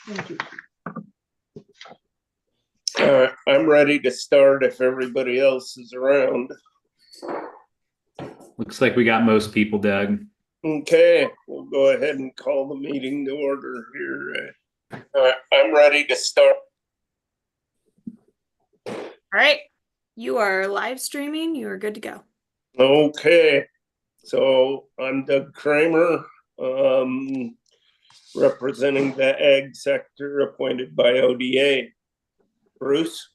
Thank you. I'm ready to start if everybody else is around. Looks like we got most people, Doug. Okay, we'll go ahead and call the meeting to order here. I'm ready to start. All right, you are live streaming. You are good to go. Okay, so I'm Doug Kramer, representing the ag sector appointed by ODA. Bruce?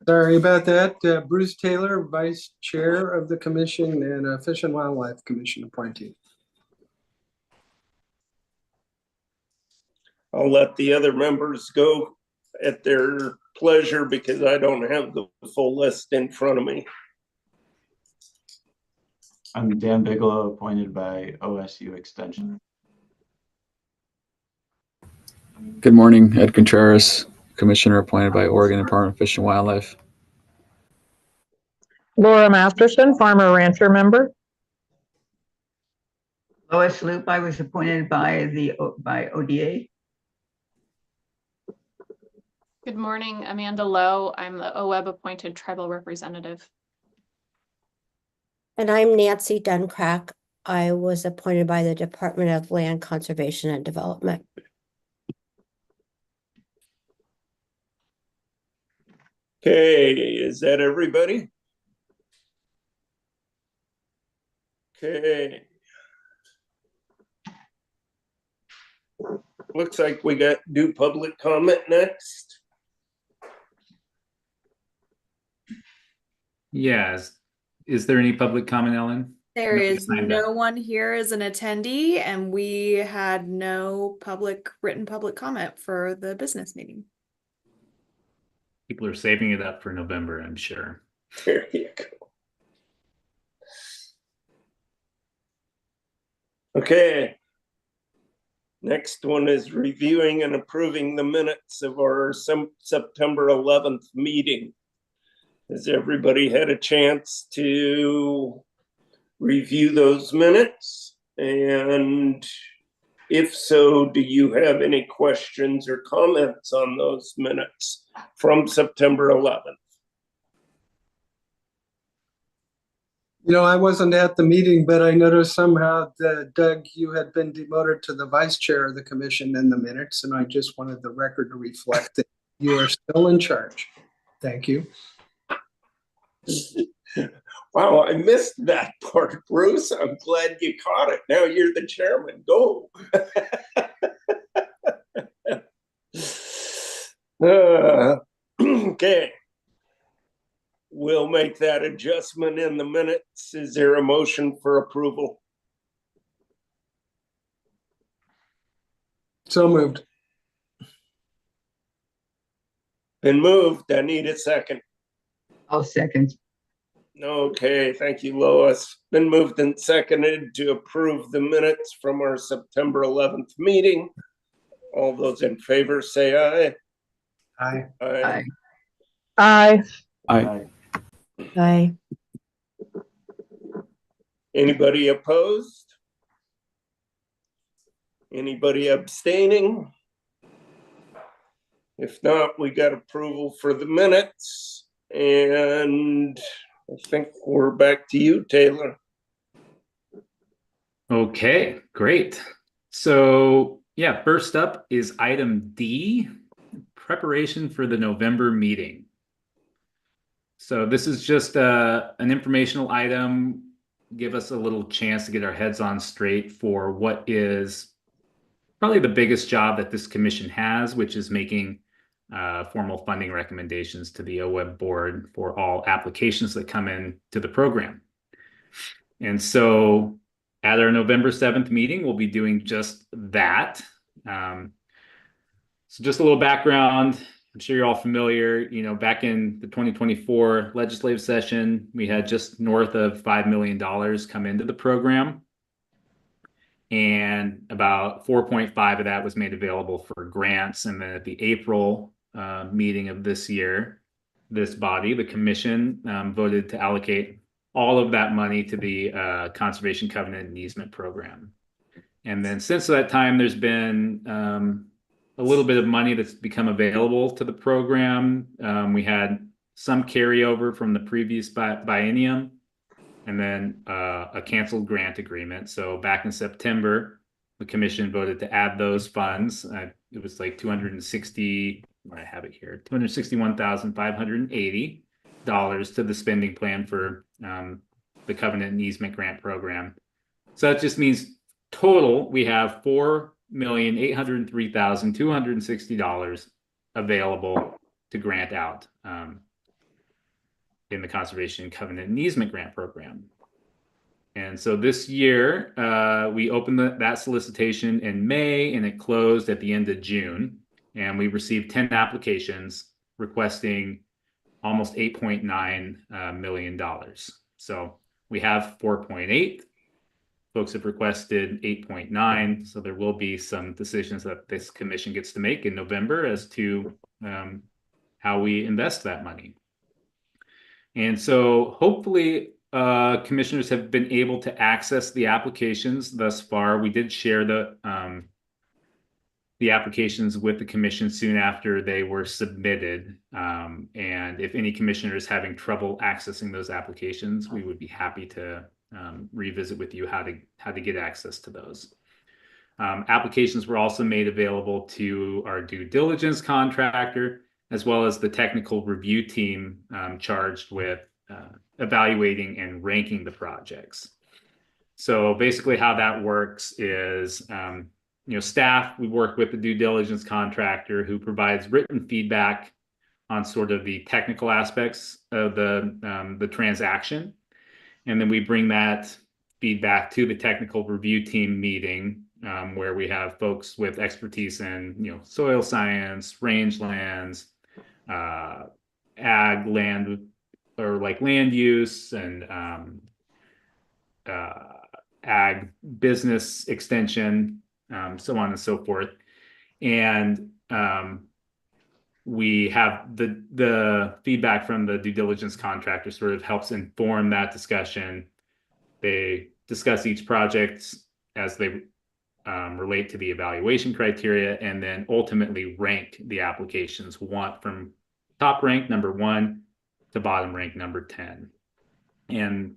Sorry about that. Bruce Taylor, Vice Chair of the Commission and Fish and Wildlife Commission appointee. I'll let the other members go at their pleasure because I don't have the full list in front of me. I'm Dan Bigelow, appointed by OSU Extension. Good morning, Ed Contreras, Commissioner appointed by Oregon Department of Fish and Wildlife. Laura Masterson, Farmer Rancher member. Lois Loop, I was appointed by ODA. Good morning, Amanda Lowe. I'm the OWEB appointed tribal representative. And I'm Nancy Duncrack. I was appointed by the Department of Land Conservation and Development. Okay, is that everybody? Okay. Looks like we got due public comment next. Yes. Is there any public comment, Ellen? There Nobody is signed no up. one here as an attendee, and we had no written public comment for the business meeting. People are saving it up for November, I'm sure. There you go. Okay. Next one is reviewing and approving the minutes of our September 11th meeting. Has everybody had a chance to review those minutes? And if so, do you have any questions or comments on those minutes from September 11th? You know, I wasn't at the meeting, but I noticed somehow that Doug, you had been demoted to the Vice Chair of the Commission in the minutes, and I just wanted the record to reflect that you are still in charge. Thank you. Wow, I missed that part, Bruce. I'm glad you caught it. Now you're the chairman. Go. Okay. We'll make that adjustment in the minutes. Is there a motion for approval? So moved. Been moved. I need a second. I'll second. Okay, thank you, Lois. Been moved and seconded to approve the minutes from our September 11th meeting. All those in favor say aye. Aye. Aye. Aye. Aye. Aye. Anybody opposed? Anybody abstaining? If not, we got approval for the minutes. And I think we're back to you, Taylor. Okay, great. So yeah, first up is item D, preparation for the November meeting. So this is just an informational item, give us a little chance to get our heads on straight for what is probably the biggest job that this commission has, which is making formal funding recommendations to the OWEB board for all applications that come in to the program. And so at our November 7th meeting, we'll be doing just that. So just a little background. I'm sure you're all familiar, you know, back in the 2024 legislative session, we had just north of $5 million come into the program. And about 4.5 of that was made available for grants. And then at the April meeting of this year, this body, the commission, voted to allocate all of that money to the Conservation Covenant and Easement Program. And then since that time, there's been a little bit of money that's become available to the program. We had some carryover from the previous biennium, and then a canceled grant agreement. So back in September, the commission voted to add those funds. It was like 260, I have it here, $261,580 to the spending plan for the Covenant and Easement Grant Program. So that just means total, we have $4,803,260 available to grant out in the Conservation Covenant and Easement Grant Program. And so this year, we opened that solicitation in May and it closed at the end of June. And we received 10 applications requesting almost $8.9 million. So we have 4.8. Folks have requested 8.9. So there will be some decisions that this commission gets to make in November as to how we invest that money. And so hopefully commissioners have been able to access the applications thus far. We did share the applications with the commission soon after they were submitted. And if any commissioner is having trouble accessing those applications, we would be happy to revisit with you how to get access to those. Applications were also made available to our due diligence contractor, as well as the technical review team charged with evaluating and ranking the projects. So basically how that works is, staff, we work with the due diligence contractor who provides written feedback on sort of the technical aspects of the transaction. And then we bring that feedback to the technical review team meeting where we have folks with expertise in, soil science, rangelands, ag land, or like land use and ag business extension, so on and so forth. And we have the feedback from the due diligence contractor sort of helps inform that discussion. They discuss each project as they relate to the evaluation criteria, and then ultimately rank the applications from top rank number 1 to bottom rank number 10. And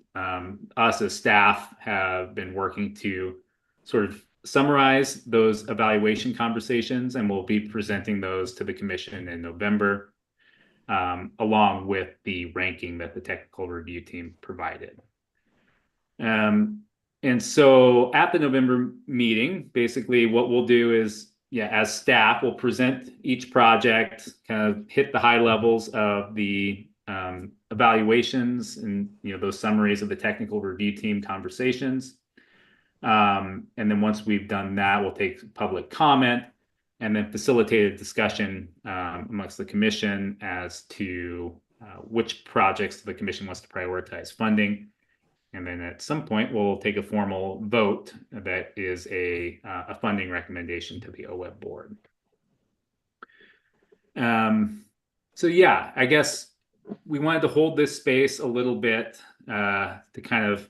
us as staff have been working to sort of summarize those evaluation conversations, and we'll be presenting those to the commission in November, along with the ranking that the technical review team provided. And so at the November meeting, basically what we'll do is, as staff, we'll present each project, kind of hit the high levels of the evaluations and those summaries of the technical review team conversations. And then once we've done that, we'll take public comment and then facilitate a discussion amongst the commission as to which projects the commission wants to prioritize funding. And then at some point, we'll take a formal vote that is a funding recommendation to the OWEB board. So yeah, I guess we wanted to hold this space a little bit to kind of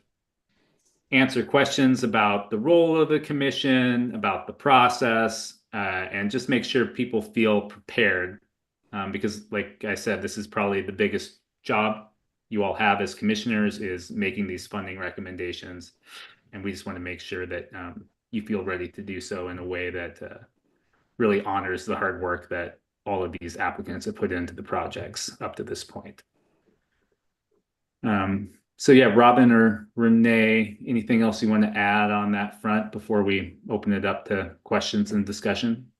answer questions about the role of the commission, about the process, and just make sure people feel prepared. Because like I said, this is probably the biggest job you all have as commissioners, is making these funding recommendations. And we just want to make sure that you feel ready to do so in a way that really honors the hard work that all of these applicants have put into the projects up to this point. So yeah, Robin or Renee, anything else you want to add on that front before we open it up to questions and discussion?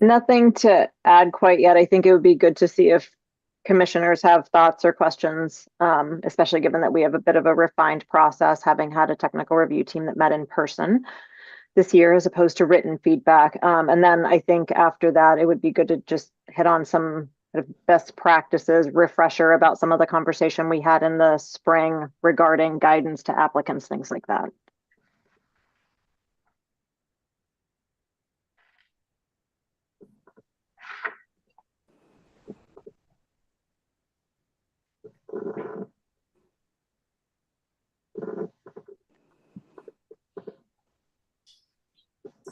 Nothing to add quite yet. I think it would be good to see if commissioners have thoughts or questions, especially given that we have a bit of a refined process, having had a technical review team that met in person this year as opposed to written feedback. And then I think after that, it would be good to just hit on some best practices, refresher about some of the conversation we had in the spring regarding guidance to applicants, things like that.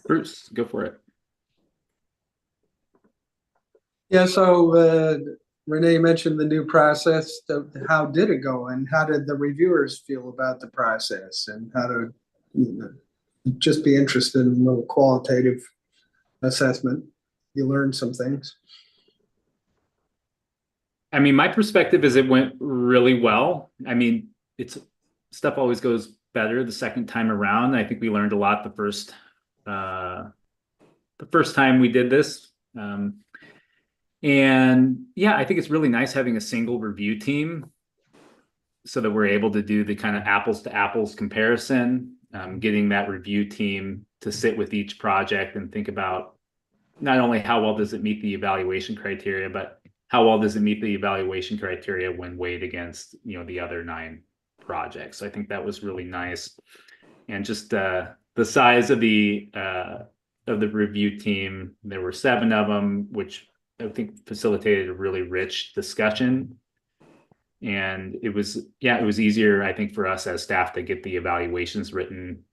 Bruce, go for it. Yeah, so Renee mentioned the new process. How did it go, and how did the reviewers feel about the process, and how to just be interested in a little qualitative assessment? You learned some things. I mean, my perspective is it went really well. I mean, stuff always goes better the second time around. I think we learned a lot the first time we did this. And yeah, I think it's really nice having a single review team so that we're able to do the kind of apples to apples comparison, getting that review team to sit with each project and think about not only how well does it meet the evaluation criteria, but how well does it meet the evaluation criteria when weighed against, the other 9 projects. So I think that was really nice. And just the size of the review team, there were 7 of them, which I think facilitated a really rich discussion. And it was easier, I think, for us as staff to get the evaluations written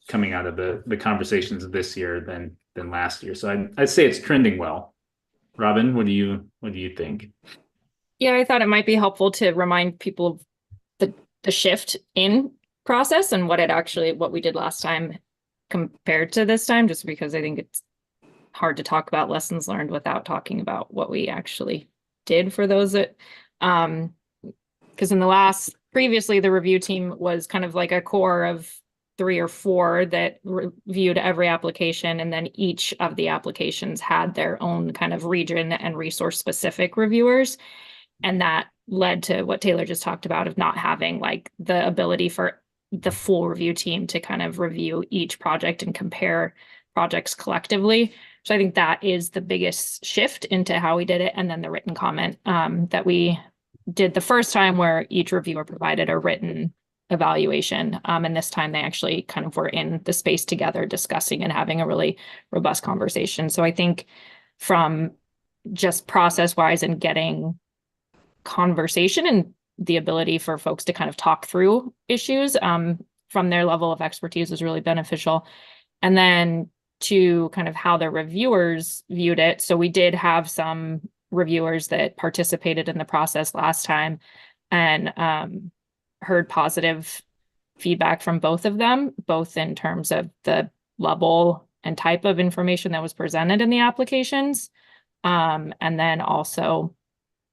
coming out of the conversations this year than last year. So I'd say it's trending well. Robin, what do you think? Yeah, I thought it might be helpful to remind people of the shift in process and what we did last time compared to this time, just because I think it's hard to talk about lessons learned without talking about what we actually did for those that, because previously the review team was kind of like a core of 3 or 4 that reviewed every application, and then each of the applications had their own kind of region and resource specific reviewers. And that led to what Taylor just talked about of not having like the ability for the full review team to kind of review each project and compare projects collectively. So I think that is the biggest shift into how we did it. And then the written comment that we did the first time, where each reviewer provided a written evaluation. And this time they actually kind of were in the space together discussing and having a really robust conversation. So I think from just process wise and getting conversation and the ability for folks to kind of talk through issues from their level of expertise was really beneficial. And then to kind of how the reviewers viewed it. So we did have some reviewers that participated in the process last time and heard positive feedback from both of them, both in terms of the level and type of information that was presented in the applications. And then also,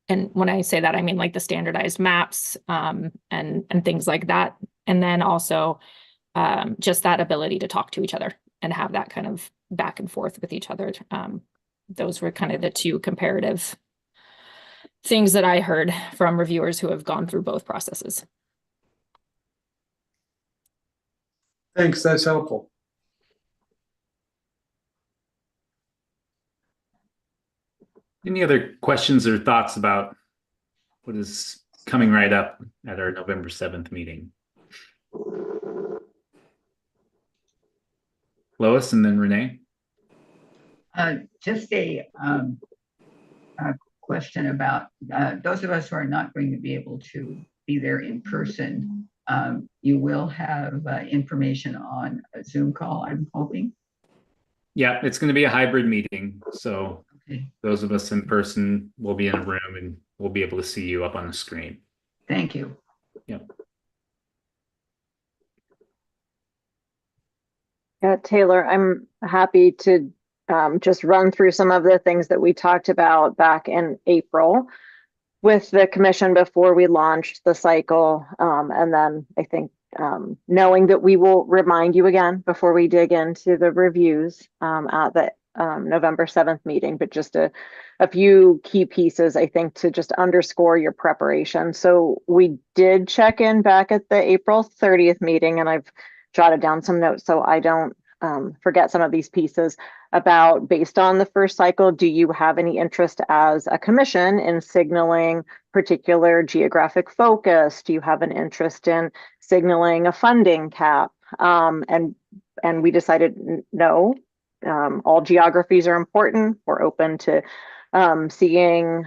and when I say that, I mean like the standardized maps and things like that. And then also just that ability to talk to each other and have that kind of back and forth with each other. Those were kind of the 2 comparative things that I heard from reviewers who have gone through both processes. Thanks, that's helpful. Any other questions or thoughts about what is coming right up at our November 7th meeting? Lois and then Renee. Just a question about those of us who are not going to be able to be there in person. You will have information on a Zoom call, I'm hoping. Yeah, it's going to be a hybrid meeting. So Okay. those of us in person will be in a room and we'll be able to see you up on the screen. Thank you. Yep. Yeah, Taylor, I'm happy to just run through some of the things that we talked about back in April with the commission before we launched the cycle. And then I think knowing that we will remind you again before we dig into the reviews at the November 7th meeting, but just a few key pieces, I think, to just underscore your preparation. So we did check in back at the April 30th meeting, and I've jotted down some notes so I don't forget some of these pieces about, based on the first cycle, do you have any interest as a commission in signaling particular geographic focus? Do you have an interest in signaling a funding cap? And we decided no, all geographies are important. We're open to seeing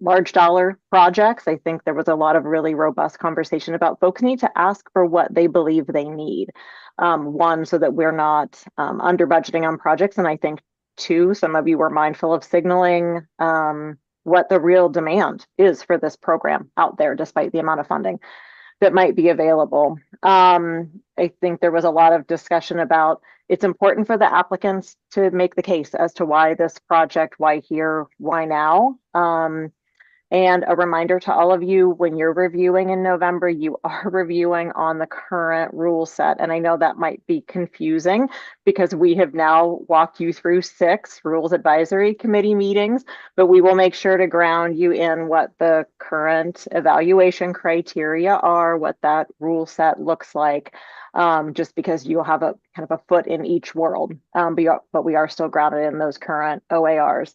large dollar projects. I think there was a lot of really robust conversation about folks need to ask for what they believe they need. One, so that we're not under budgeting on projects. And I think two, some of you were mindful of signaling what the real demand is for this program out there, despite the amount of funding that might be available. I think there was a lot of discussion about it's important for the applicants to make the case as to why this project, why here, why now. And a reminder to all of you, when you're reviewing in November, you are reviewing on the current rule set. And I know that might be confusing because we have now walked you through 6 Rules Advisory Committee meetings, but we will make sure to ground you in what the current evaluation criteria are, what that rule set looks like, just because you'll have a kind of a foot in each world, but we are still grounded in those current OARs.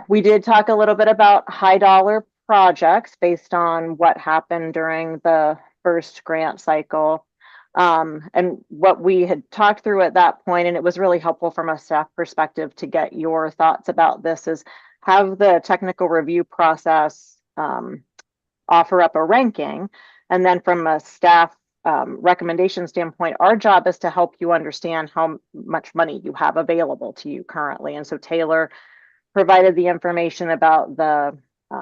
We did talk a little bit about high dollar projects based on what happened during the first grant cycle. And what we had talked through at that point, and it was really helpful from a staff perspective to get your thoughts about this, is have the technical review process offer up a ranking. And then from a staff recommendation standpoint, our job is to help you understand how much money you have available to you currently. And so Taylor provided the information about the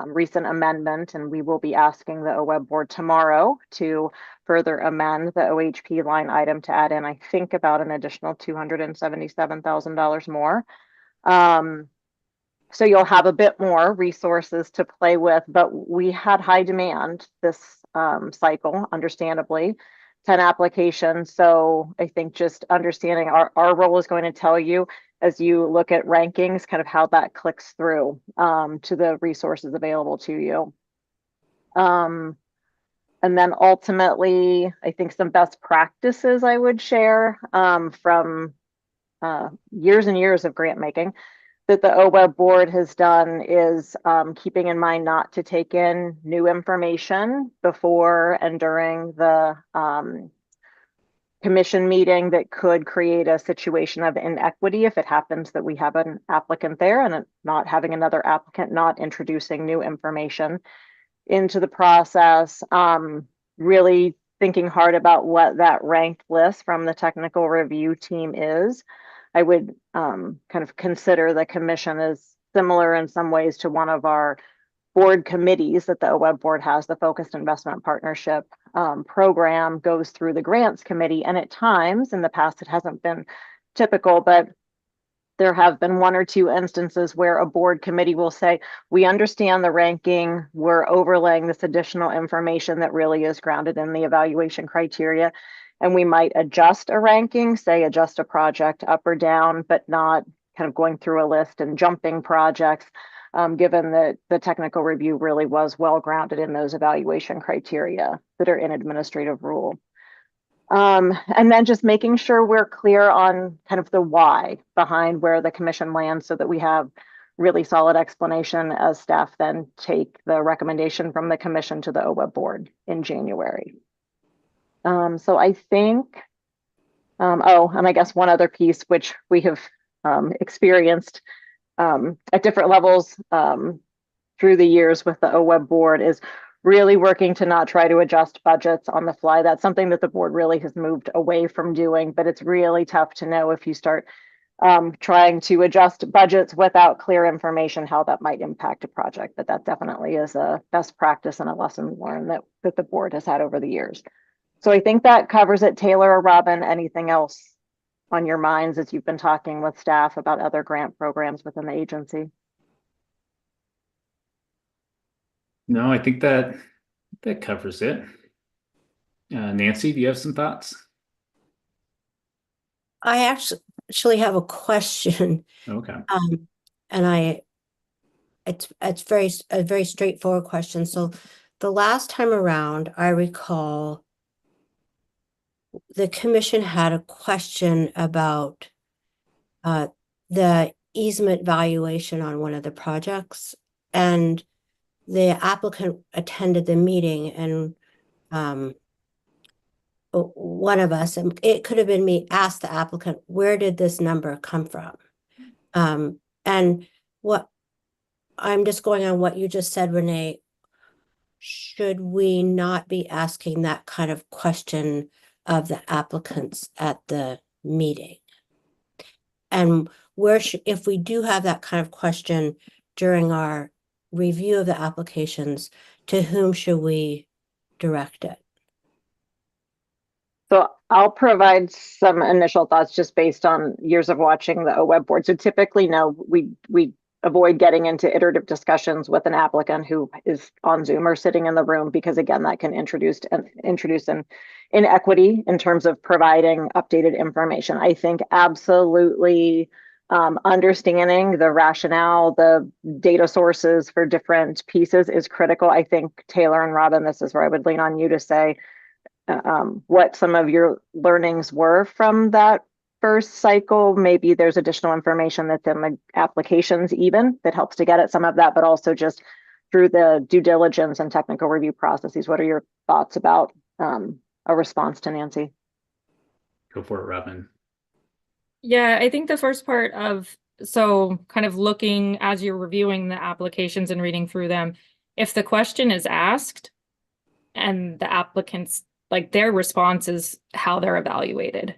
recent amendment, and we will be asking the OWEB board tomorrow to further amend the OHP line item to add in, I think, about an additional $277,000 more. So you'll have a bit more resources to play with, but we had high demand this cycle, understandably, 10 applications. So I think just understanding our role is going to tell you, as you look at rankings, kind of how that clicks through to the resources available to you. And then ultimately, I think some best practices I would share from years and years of grant making that the OWEB board has done is keeping in mind not to take in new information before and during the commission meeting that could create a situation of inequity if it happens that we have an applicant there and not having another applicant, not introducing new information into the process. Really thinking hard about what that ranked list from the technical review team is. I would kind of consider the commission as similar in some ways to one of our board committees that the OWEB board has. The Focused Investment Partnership program goes through the grants committee, and at times in the past it hasn't been typical, but there have been 1 or 2 instances where a board committee will say, we understand the ranking, we're overlaying this additional information that really is grounded in the evaluation criteria, and we might adjust a ranking, say adjust a project up or down, but not kind of going through a list and jumping projects, given that the technical review really was well grounded in those evaluation criteria that are in administrative rule. And then just making sure we're clear on kind of the why behind where the commission lands so that we have really solid explanation as staff then take the recommendation from the commission to the OWEB board in January. So I think, oh, and I guess one other piece which we have experienced at different levels through the years with the OWEB board is really working to not try to adjust budgets on the fly. That's something that the board really has moved away from doing, but it's really tough to know if you start trying to adjust budgets without clear information how that might impact a project. But that definitely is a best practice and a lesson learned that the board has had over the years. So I think that covers it. Taylor or Robin, anything else on your minds as you've been talking with staff about other grant programs within the agency? No, I think that covers it. Nancy, do you have some thoughts? I actually have a question. Okay. And it's a very straightforward question. So the last time around, I recall the commission had a question about the easement valuation on one of the projects, and the applicant attended the meeting, and one of us, and it could have been me, asked the applicant, where did this number come from? And what I'm just going on what you just said, Renee. Should we not be asking that kind of question of the applicants at the meeting? And where should, if we do have that kind of question during our review of the applications, to whom should we direct it? So I'll provide some initial thoughts just based on years of watching the OWeb board. So typically, no, we avoid getting into iterative discussions with an applicant who is on Zoom or sitting in the room, because again, that can introduce an inequity in terms of providing updated information. I think absolutely understanding the rationale, the data sources for different pieces is critical. I think Taylor and Robin, this is where I would lean on you to say what some of your learnings were from that first cycle. Maybe there's additional information that's in the applications even that helps to get at some of that, but also just through the due diligence and technical review processes. What are your thoughts about a response to Nancy? Go for it, Robin. Yeah, I think the first part of, so kind of looking as you're reviewing the applications and reading through them, if the question is asked and the applicants, like their response is how they're evaluated.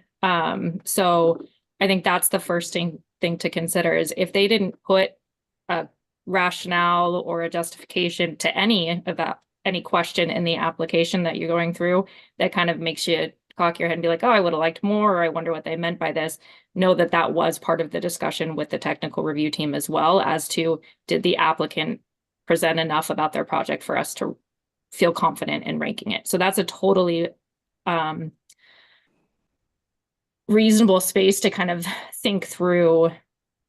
So I think that's the first thing to consider is if they didn't put a rationale or a justification to any question in the application that you're going through, that kind of makes you cock your head and be like, oh, I would have liked more, or I wonder what they meant by this. Know that that was part of the discussion with the technical review team as well, as to did the applicant present enough about their project for us to feel confident in ranking it. So that's a totally reasonable space to kind of think through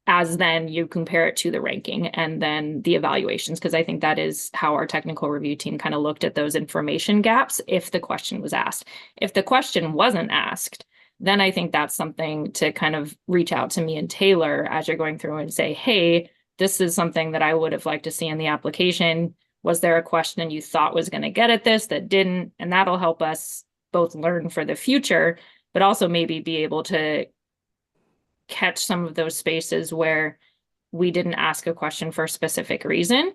as then you compare it to the ranking and then the evaluations, because I think that is how our technical review team kind of looked at those information gaps if the question was asked. If the question wasn't asked, then I think that's something to kind of reach out to me and Taylor as you're going through and say, hey, this is something that I would have liked to see in the application. Was there a question you thought was going to get at this that didn't? And that'll help us both learn for the future, but also maybe be able to catch some of those spaces where we didn't ask a question for a specific reason.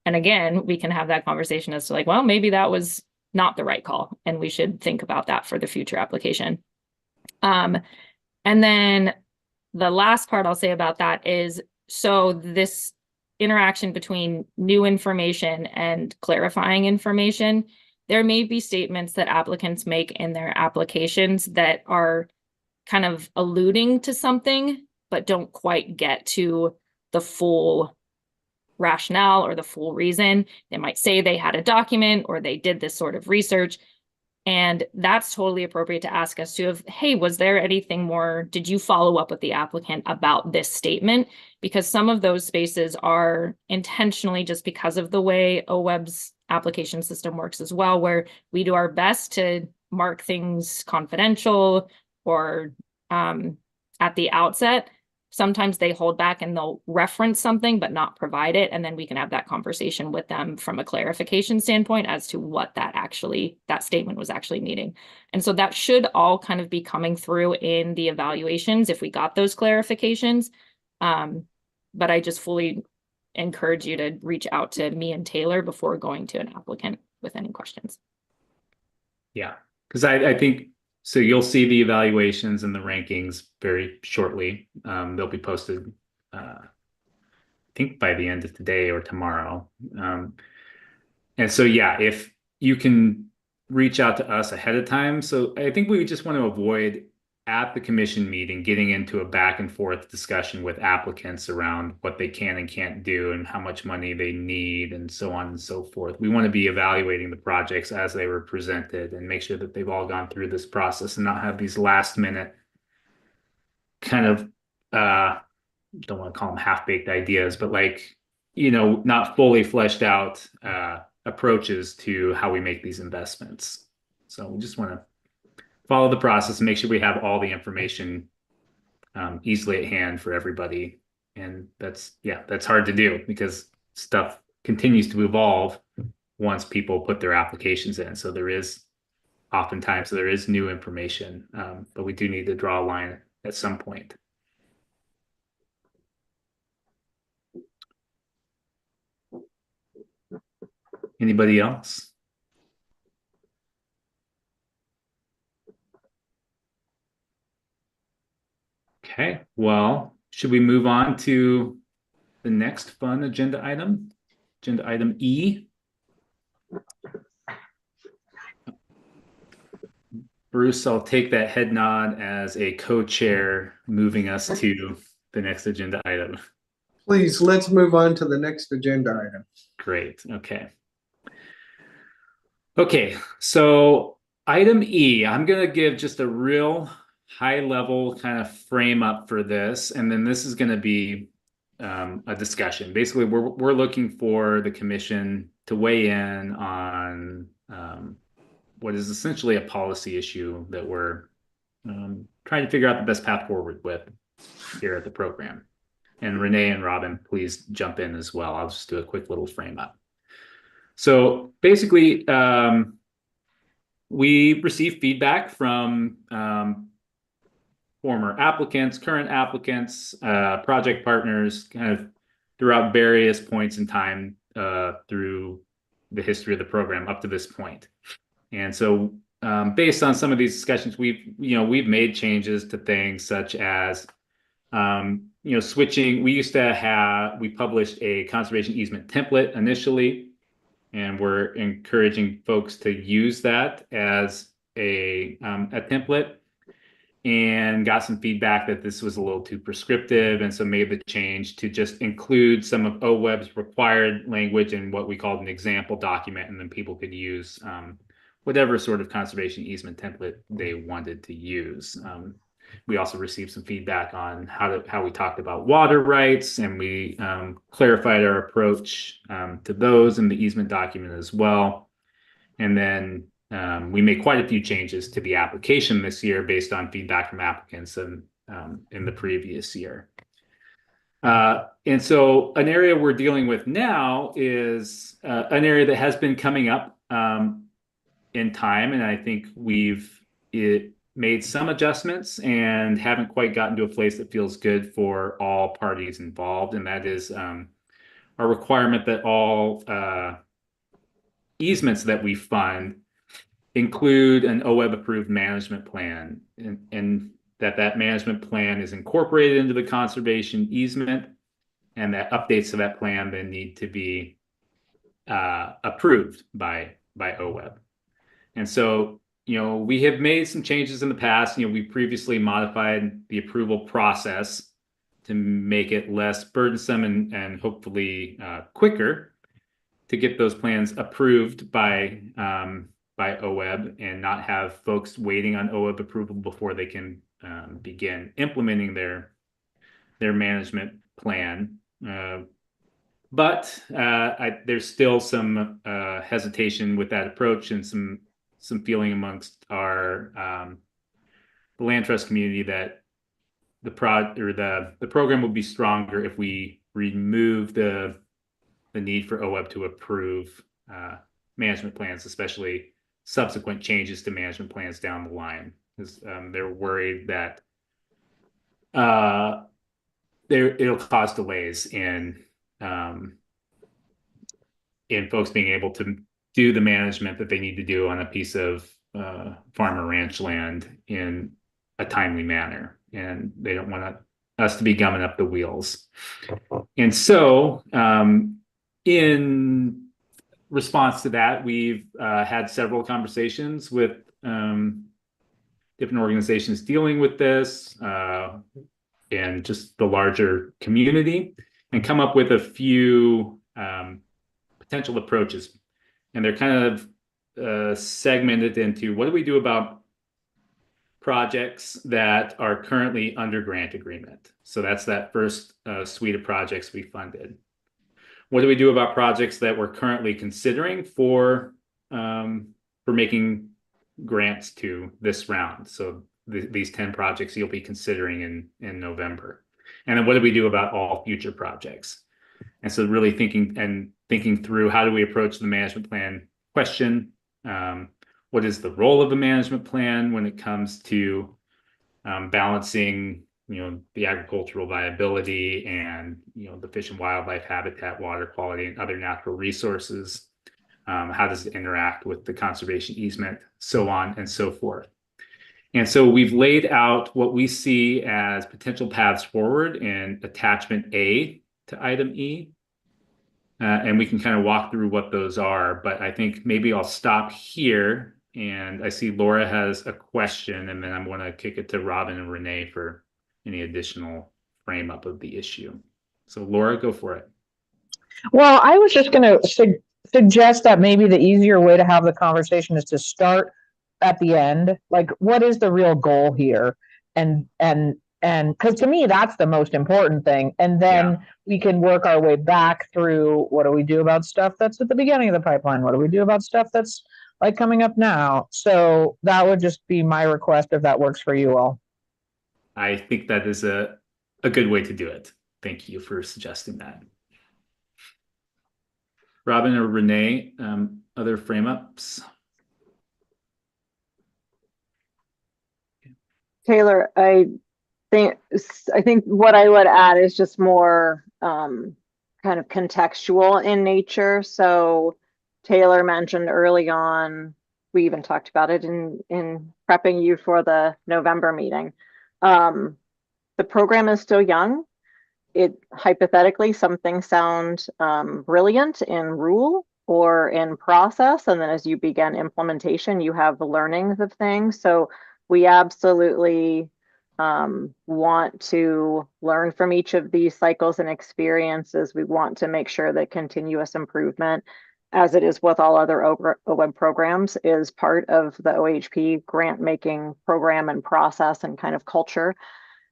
And again, we can have that conversation as to like, well, maybe that was not the right call, and we should think about that for the future application. And then the last part I'll say about that is, so this interaction between new information and clarifying information, there may be statements that applicants make in their applications that are kind of alluding to something, but don't quite get to the full rationale or the full reason. They might say they had a document or they did this sort of research. And that's totally appropriate to ask us to have, hey, was there anything more? Did you follow up with the applicant about this statement? Because some of those spaces are intentionally, just because of the way OWeb's application system works as well, where we do our best to mark things confidential or at the outset. Sometimes they hold back and they'll reference something but not provide it, and then we can have that conversation with them from a clarification standpoint as to what that statement was actually meaning. And so that should all kind of be coming through in the evaluations if we got those clarifications. But I just fully encourage you to reach out to me and Taylor before going to an applicant with any questions. Yeah, because I think, so you'll see the evaluations and the rankings very shortly. They'll be posted, I think by the end of today or tomorrow. And so, yeah, if you can reach out to us ahead of time. So I think we just want to avoid at the commission meeting getting into a back and forth discussion with applicants around what they can and can't do and how much money they need and so on and so forth. We want to be evaluating the projects as they were presented and make sure that they've all gone through this process and not have these last minute kind of don't want to call them half-baked ideas, but like, you know, not fully fleshed out approaches to how we make these investments. So we just want to follow the process and make sure we have all the information easily at hand for everybody. And that's hard to do because stuff continues to evolve once people put their applications in. So oftentimes there is new information, but we do need to draw a line at some point. Anybody else? Okay, well, should we move on to the next fun agenda item? Agenda item E. Bruce, I'll take that head nod as a co-chair, moving us to the next agenda item. Please, let's move on to the next agenda item. Great, okay. Okay, so item E, I'm gonna give just a real high level kind of frame up for this, and then this is gonna be a discussion. Basically, we're looking for the commission to weigh in on what is essentially a policy issue that we're trying to figure out the best path forward with here at the program. And Renee and Robin, please jump in as well. I'll just do a quick little frame up. So basically, we received feedback from former applicants, current applicants, project partners, kind of throughout various points in time through the history of the program up to this point. And so based on some of these discussions, we've made changes to things such as switching. We published a conservation easement template initially, and we're encouraging folks to use that as a template, and got some feedback that this was a little too prescriptive, and so made the change to just include some of OWEB's required language in what we called an example document, and then people could use whatever sort of conservation easement template they wanted to use. We also received some feedback on how we talked about water rights, and we clarified our approach to those in the easement document as well. And then we made quite a few changes to the application this year based on feedback from applicants in the previous year. And so an area we're dealing with now is an area that has been coming up in time, and I think we've made some adjustments and haven't quite gotten to a place that feels good for all parties involved, and that is our requirement that all easements that we fund include an OWEB approved management plan, and that management plan is incorporated into the conservation easement, and that updates to that plan then need to be approved by OWEB. And so, we have made some changes in the past. We previously modified the approval process to make it less burdensome and hopefully quicker to get those plans approved by OWEB, and not have folks waiting on OWEB approval before they can begin implementing their management plan. But there's still some hesitation with that approach, and some feeling amongst our the land trust community that the program will be stronger if we remove the need for OWEB to approve management plans, especially subsequent changes to management plans down the line, because they're worried that it'll cause delays in folks being able to do the management that they need to do on a piece of farm or ranch land in a timely manner, and they don't want us to be gumming up the wheels. And so in response to that, we've had several conversations with different organizations dealing with this and just the larger community, and come up with a few potential approaches. And they're kind of segmented into, what do we do about projects that are currently under grant agreement? So that's that first suite of projects we funded. What do we do about projects that we're currently considering for making grants to this round? So these 10 projects you'll be considering in November. And then what do we do about all future projects? And so really thinking through, how do we approach the management plan question? What is the role of the management plan when it comes to balancing, the agricultural viability and, the fish and wildlife habitat, water quality, and other natural resources? How does it interact with the conservation easement, so on and so forth. And so we've laid out what we see as potential paths forward in attachment A to item E. And we can kind of walk through what those are, but I think maybe I'll stop here. And I see Laura has a question, and then I'm going to kick it to Robin and Renee for any additional frame up of the issue. So Laura, go for it. Well, I was just going to suggest that maybe the easier way to have the conversation is to start at the end. Like, what is the real goal here? And because to me, that's the most important thing. And then we can work our way back through, what do we do about stuff that's at the beginning of the pipeline? What do we do about stuff that's like coming up now? So that would just be my request if that works for you all. I think that is a good way to do it. Thank you for suggesting that. Robin or Renee, other frame ups? Taylor, I think what I would add is just more kind of contextual in nature. So Taylor mentioned early on, we even talked about it in prepping you for the November meeting. The program is still young. It hypothetically, some things sound brilliant in rule or in process, and then as you begin implementation, you have the learnings of things. So we absolutely want to learn from each of these cycles and experiences. We want to make sure that continuous improvement, as it is with all other OWEB programs, is part of the OHP grant making program and process and kind of culture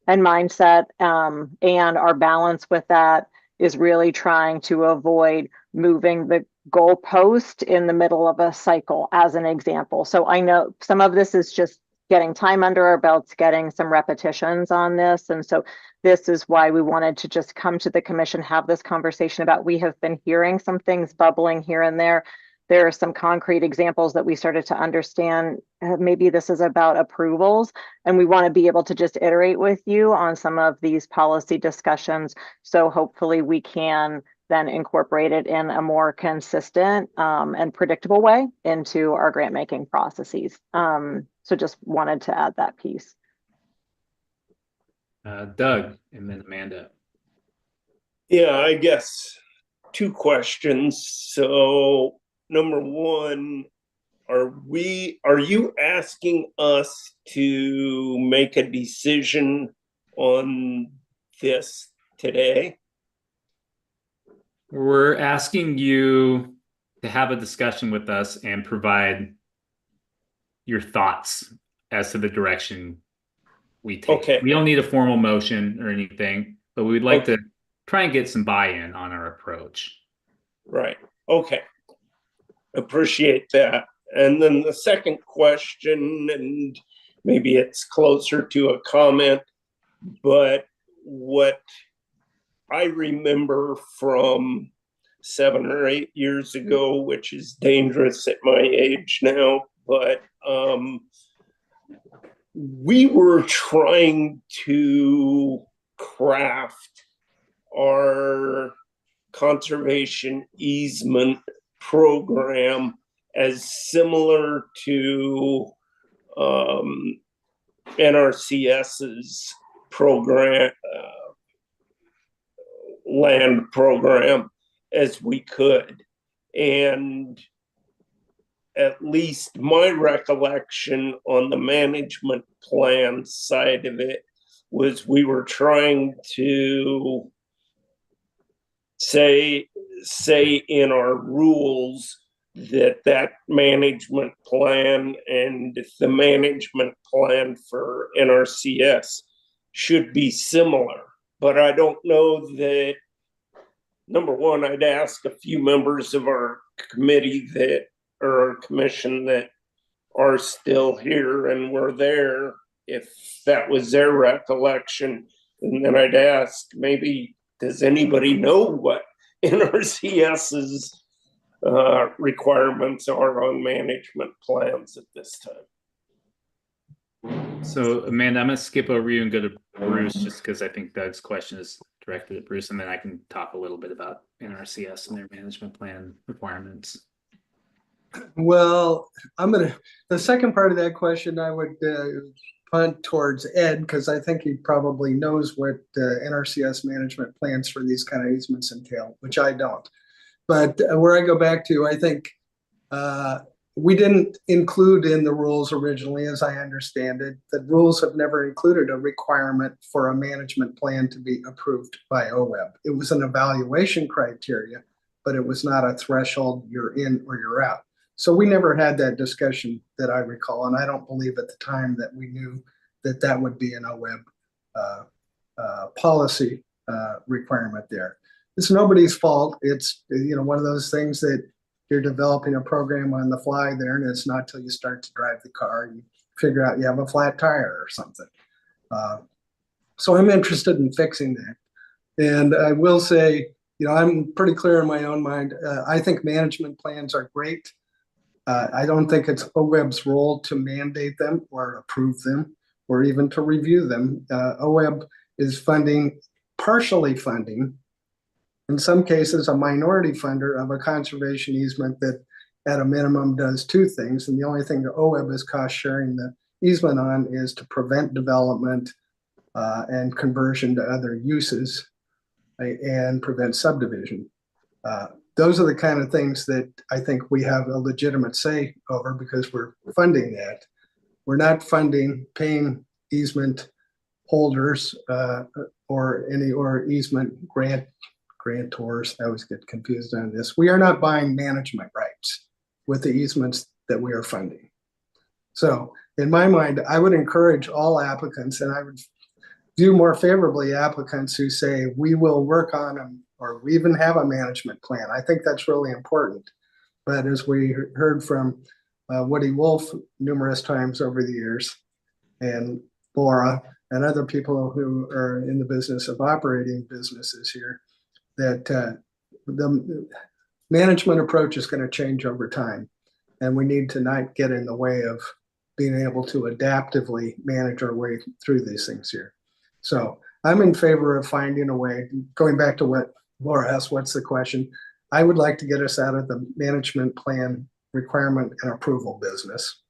and mindset. And our balance with that is really trying to avoid moving the goalpost in the middle of a cycle, as an example. So I know some of this is just getting time under our belts, getting some repetitions on this. And so this is why we wanted to just come to the commission, have this conversation about, we have been hearing some things bubbling here and there. There are some concrete examples that we started to understand. Maybe this is about approvals, and we want to be able to just iterate with you on some of these policy discussions. So hopefully we can then incorporate it in a more consistent and predictable way into our grant making processes. So just wanted to add that piece. Doug and then Amanda. Yeah, I guess 2 questions. So number one, are you asking us to make a decision on this today? We're asking you to have a discussion with us and provide your thoughts as to the direction we take. Okay. We don't need a formal motion or anything, but we'd like to try and get some buy-in on our approach. Right. Okay. Appreciate that. And then the second question, and maybe it's closer to a comment, but what I remember from 7 or 8 years ago, which is dangerous at my age now, but we were trying to craft our conservation easement program as similar to NRCS's program, land program, as we could. And at least my recollection on the management plan side of it was we were trying to say in our rules that management plan and the management plan for NRCS should be similar. But I don't know that, number one, I'd ask a few members of our committee that, or our commission that are still here and were there, if that was their recollection. And then I'd ask, maybe, does anybody know what NRCS's requirements are on management plans at this time? So Amanda, I'm going to skip over you and go to Bruce, just because I think Doug's question is directed at Bruce, and then I can talk a little bit about NRCS and their management plan requirements. Well, the second part of that question, I would punt towards Ed, because I think he probably knows what NRCS management plans for these kind of easements entail, which I don't. But where I go back to, I think we didn't include in the rules originally, as I understand it, the rules have never included a requirement for a management plan to be approved by OWEB. It was an evaluation criteria, but it was not a threshold, you're in or you're out. So we never had that discussion that I recall, and I don't believe at the time that we knew that that would be an OWEB policy requirement there. It's nobody's fault. It's, you know, one of those things that you're developing a program on the fly there, and it's not till you start to drive the car, you figure out you have a flat tire or something. So I'm interested in fixing that. And I will say, you know, I'm pretty clear in my own mind. I think management plans are great. I don't think it's OWEB's role to mandate them or approve them or even to review them. OWEB is partially funding, in some cases, a minority funder of a conservation easement that at a minimum does two things. And the only thing that OWEB is cost sharing the easement on is to prevent development and conversion to other uses and prevent subdivision. Those are the kind of things that I think we have a legitimate say over because we're funding that. We're not paying easement holders or easement grantors. I always get confused on this. We are not buying management rights with the easements that we are funding. So in my mind, I would encourage all applicants, and I would view more favorably applicants who say, we will work on them, or we even have a management plan. I think that's really important. But as we heard from Woody Wolf numerous times over the years, and Laura and other people who are in the business of operating businesses here, that the management approach is going to change over time. And we need to not get in the way of being able to adaptively manage our way through these things here. So I'm in favor of finding a way, going back to what Laura asked, what's the question? I would like to get us out of the management plan requirement and approval business.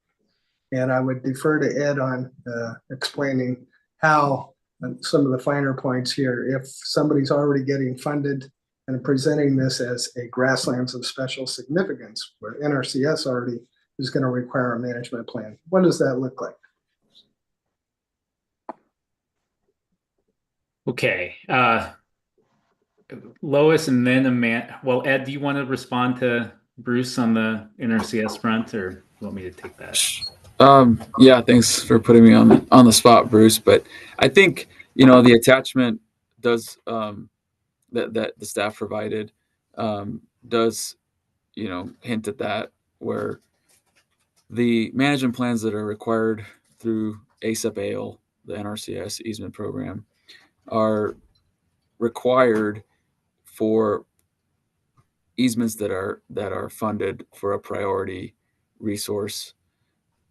And I would defer to Ed on explaining how some of the finer points here. If somebody's already getting funded and presenting this as a grasslands of special significance, where NRCS already is going to require a management plan, what does that look like? Okay. Lois and then Amanda. Well, Ed, do you want to respond to Bruce on the NRCS front, or you want me to take that? Yeah, thanks for putting me on the spot, Bruce. But I think, you know, the attachment does that the staff provided does, you know, hint at that, where the management plans that are required through ASAP-AIL, the NRCS easement program, are required for easements that are funded for a priority resource.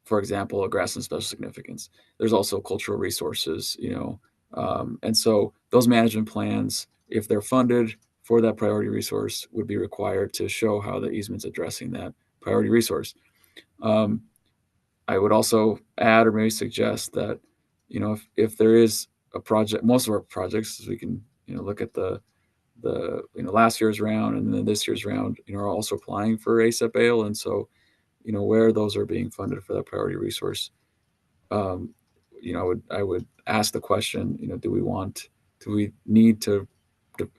For example, a grassland special significance. There's also cultural resources, you know, and so those management plans, if they're funded for that priority resource, would be required to show how the easement's addressing that priority resource. I would also add or maybe suggest that, you know, if there is a project, most of our projects, we can, you know, look at the you know, last year's round and then this year's round, you know, are also applying for ASAP-AIL, and so, you know, where those are being funded for that priority resource, you know, I would ask the question, you know, do we need to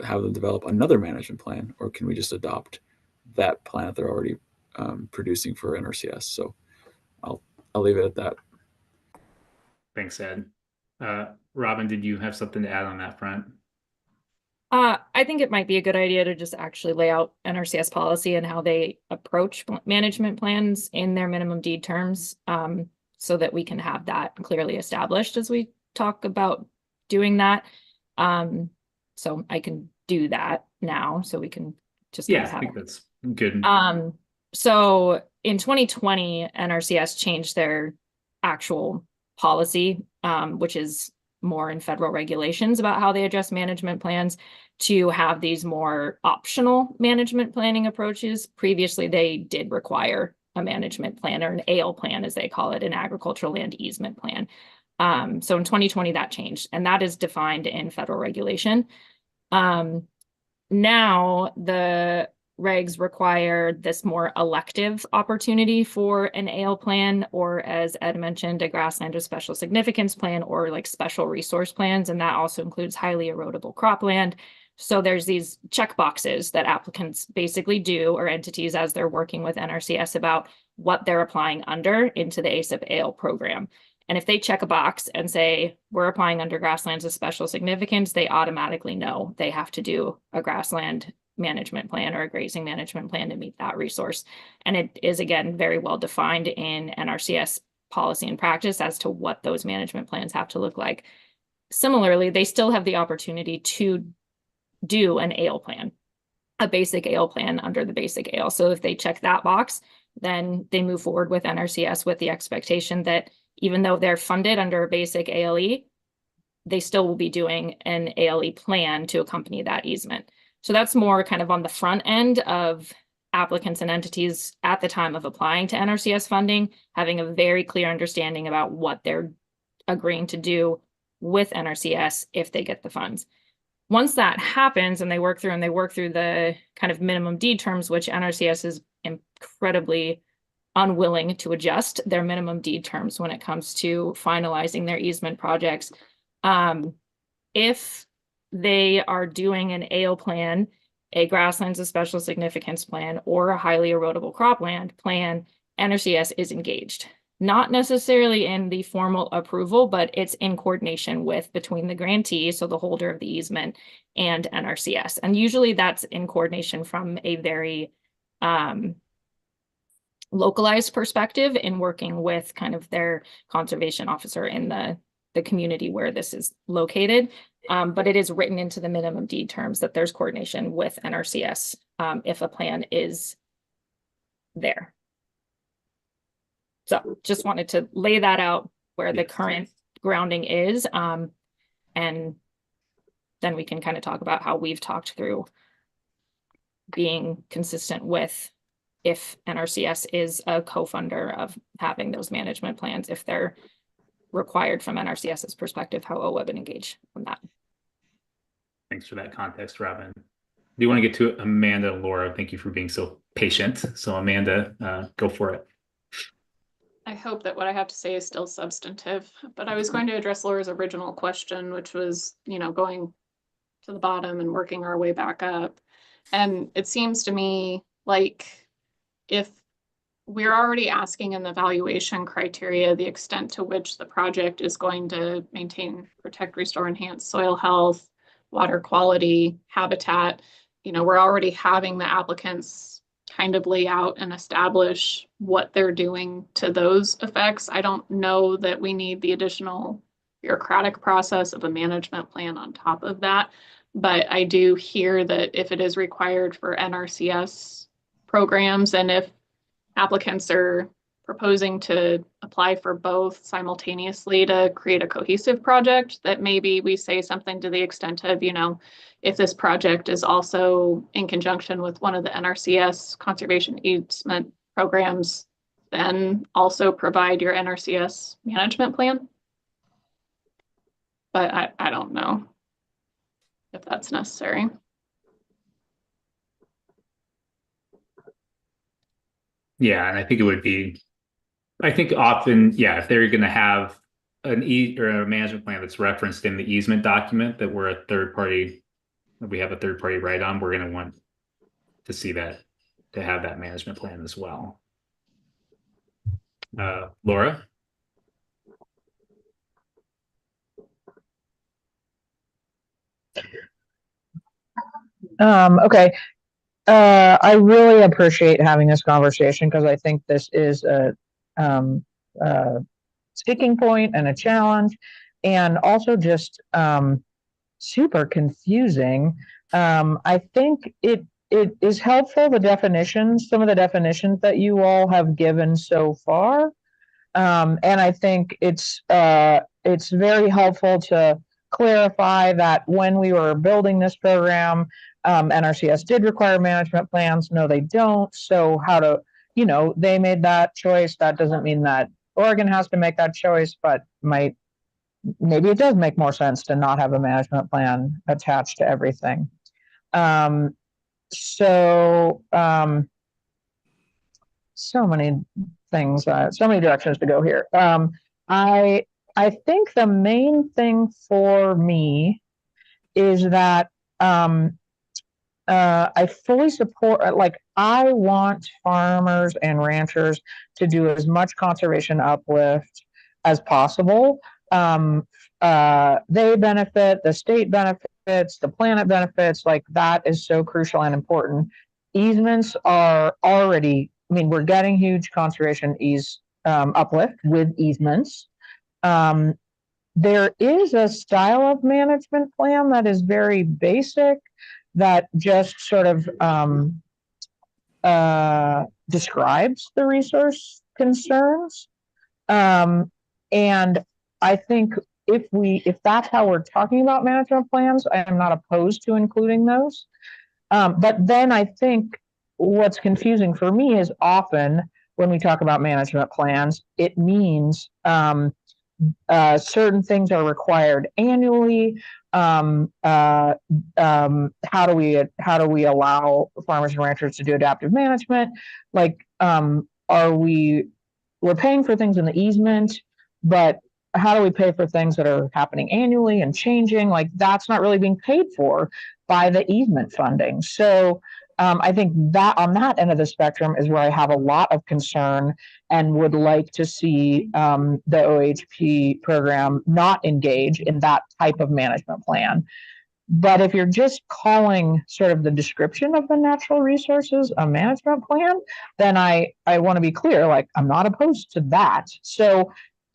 have them develop another management plan, or can we just adopt that plan that they're already producing for NRCS? So I'll leave it at that. Thanks, Ed. Robin, did you have something to add on that front? I think it might be a good idea to just actually lay out NRCS policy and how they approach management plans in their minimum deed terms, so that we can have that clearly established as we talk about doing that. So I can do that now, so we can just I think that's good. So in 2020, NRCS changed their actual policy, which is more in federal regulations about how they address management plans, to have these more optional management planning approaches. Previously, they did require a management plan, or an AL plan, as they call it, an agricultural land easement plan. So in 2020, that changed, and that is defined in federal regulation. Now the regs require this more elective opportunity for an AL plan, or as Ed mentioned, a grassland of special significance plan, or like special resource plans. And that also includes highly erodible cropland. So there's these check boxes that applicants basically do, or entities, as they're working with NRCS about what they're applying under into the ASIP AL program. And if they check a box and say, we're applying under grasslands of special significance, they automatically know they have to do a grassland management plan or a grazing management plan to meet that resource. And it is, again, very well defined in NRCS policy and practice as to what those management plans have to look like. Similarly, they still have the opportunity to do an AL plan, a basic AL plan under the basic AL. So if they check that box, then they move forward with NRCS with the expectation that even though they're funded under a basic ALE, they still will be doing an ALE plan to accompany that easement. So that's more kind of on the front end of applicants and entities at the time of applying to NRCS funding, having a very clear understanding about what they're agreeing to do with NRCS if they get the funds. Once that happens and they work through the kind of minimum deed terms, which NRCS is incredibly unwilling to adjust their minimum deed terms when it comes to finalizing their easement projects. If they are doing an AL plan, a grasslands of special significance plan, or a highly erodible cropland plan, NRCS is engaged. Not necessarily in the formal approval, but it's in coordination with between the grantee, so the holder of the easement, and NRCS. And usually that's in coordination from a very localized perspective in working with kind of their conservation officer in the community where this is located. But it is written into the minimum deed terms that there's coordination with NRCS if a plan is there. So just wanted to lay that out where the current grounding is. And then we can kind of talk about how we've talked through being consistent with if NRCS is a co-funder of having those management plans, if they're required from NRCS's perspective, how OWEB would engage on that. Thanks for that context, Robin. Do you want to get to Amanda and Laura? Thank you for being so patient. So Amanda, go for it. I hope that what I have to say is still substantive, but I was going to address Laura's original question, which was, going to the bottom and working our way back up. And it seems to me like if we're already asking in the evaluation criteria the extent to which the project is going to maintain, protect, restore, enhance soil health, water quality, habitat, we're already having the applicants kind of lay out and establish what they're doing to those effects. I don't know that we need the additional bureaucratic process of a management plan on top of that. But I do hear that if it is required for NRCS programs, and if applicants are proposing to apply for both simultaneously to create a cohesive project, that maybe we say something to the extent of, if this project is also in conjunction with one of the NRCS conservation easement programs, then also provide your NRCS management plan. But I don't know if that's necessary. Yeah, and I think it would be, I think often, if they're going to have an or a management plan that's referenced in the easement document that we're a third party, that we have a third party right on, we're going to want to see that, to have that management plan as well. Laura? Okay. I really appreciate having this conversation because I think this is a sticking point and a challenge, and also just super confusing. I think it is helpful, the definitions, some of the definitions that you all have given so far. And I think it's very helpful to clarify that when we were building this program, NRCS did require management plans. No, they don't. So how you know, they made that choice. That doesn't mean that Oregon has to make that choice, but maybe it does make more sense to not have a management plan attached to everything. So many things, so many directions to go here. I think the main thing for me is that I fully support, like, I want farmers and ranchers to do as much conservation uplift as possible. They benefit, the state benefits, the planet benefits, like that is so crucial and important. Easements are already, I mean, we're getting huge conservation uplift with easements. There is a style of management plan that is very basic, that just sort of describes the resource concerns. And I think if that's how we're talking about management plans, I am not opposed to including those. But then I think what's confusing for me is often when we talk about management plans, it means certain things are required annually. How do we allow farmers and ranchers to do adaptive management? Like, we're paying for things in the easement, but how do we pay for things that are happening annually and changing? Like, that's not really being paid for by the easement funding. So I think that on that end of the spectrum is where I have a lot of concern and would like to see the OHP program not engage in that type of management plan. But if you're just calling sort of the description of the natural resources a management plan, then I want to be clear, like, I'm not opposed to that. So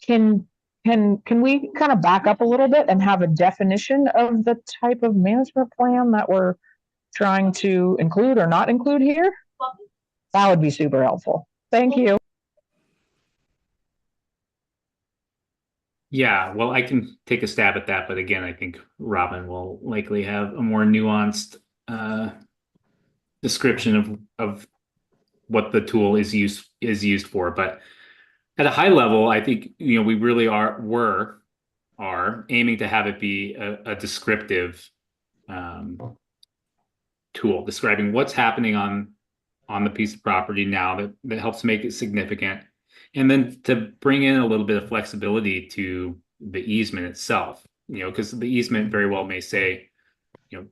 can we kind of back up a little bit and have a definition of the type of management plan that we're trying to include or not include here? That would be super helpful. Thank you. Yeah, well, I can take a stab at that, but again, I think Robin will likely have a more nuanced description of what the tool is used for. But at a high level, I think, you know, we really are aiming to have it be a descriptive tool describing what's happening on the piece of property now that helps make it significant. And then to bring in a little bit of flexibility to the easement itself, you know, because the easement very well may say, you know,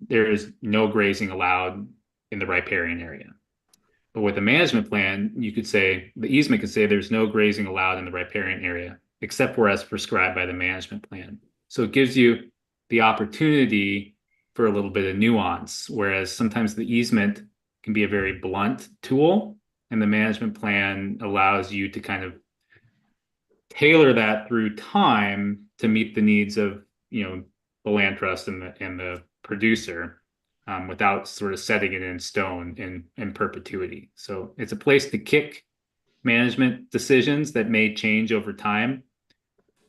there is no grazing allowed in the riparian area. But with a management plan, you could say, the easement could say there's no grazing allowed in the riparian area, except for as prescribed by the management plan. So it gives you the opportunity for a little bit of nuance, whereas sometimes the easement can be a very blunt tool, and the management plan allows you to kind of tailor that through time to meet the needs of, you know, the land trust and the producer, without sort of setting it in stone in perpetuity. So it's a place to kick management decisions that may change over time.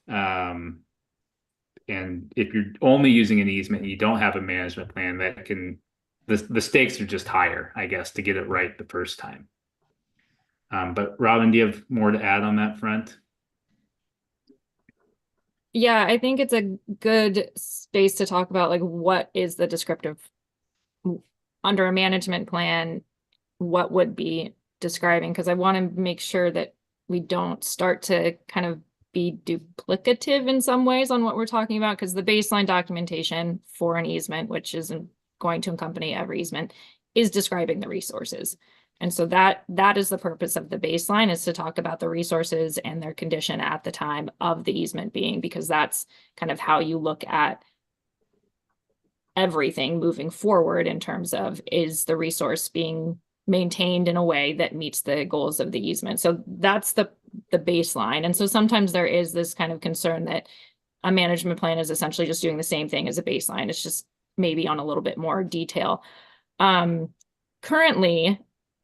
And if you're only using an easement and you don't have a management plan, that can, the stakes are just higher, I guess, to get it right the first time. But Robin, do you have more to add on that front? Yeah, I think it's a good space to talk about, like, what is the descriptive under a management plan, what would be describing, because I want to make sure that we don't start to kind of be duplicative in some ways on what we're talking about, because the baseline documentation for an easement, which isn't going to accompany every easement, is describing the resources. And so that is the purpose of the baseline, is to talk about the resources and their condition at the time of the easement being, because that's kind of how you look at everything moving forward in terms of, is the resource being maintained in a way that meets the goals of the easement. So that's the baseline. And so sometimes there is this kind of concern that a management plan is essentially just doing the same thing as a baseline. It's just maybe on a little bit more detail. Currently,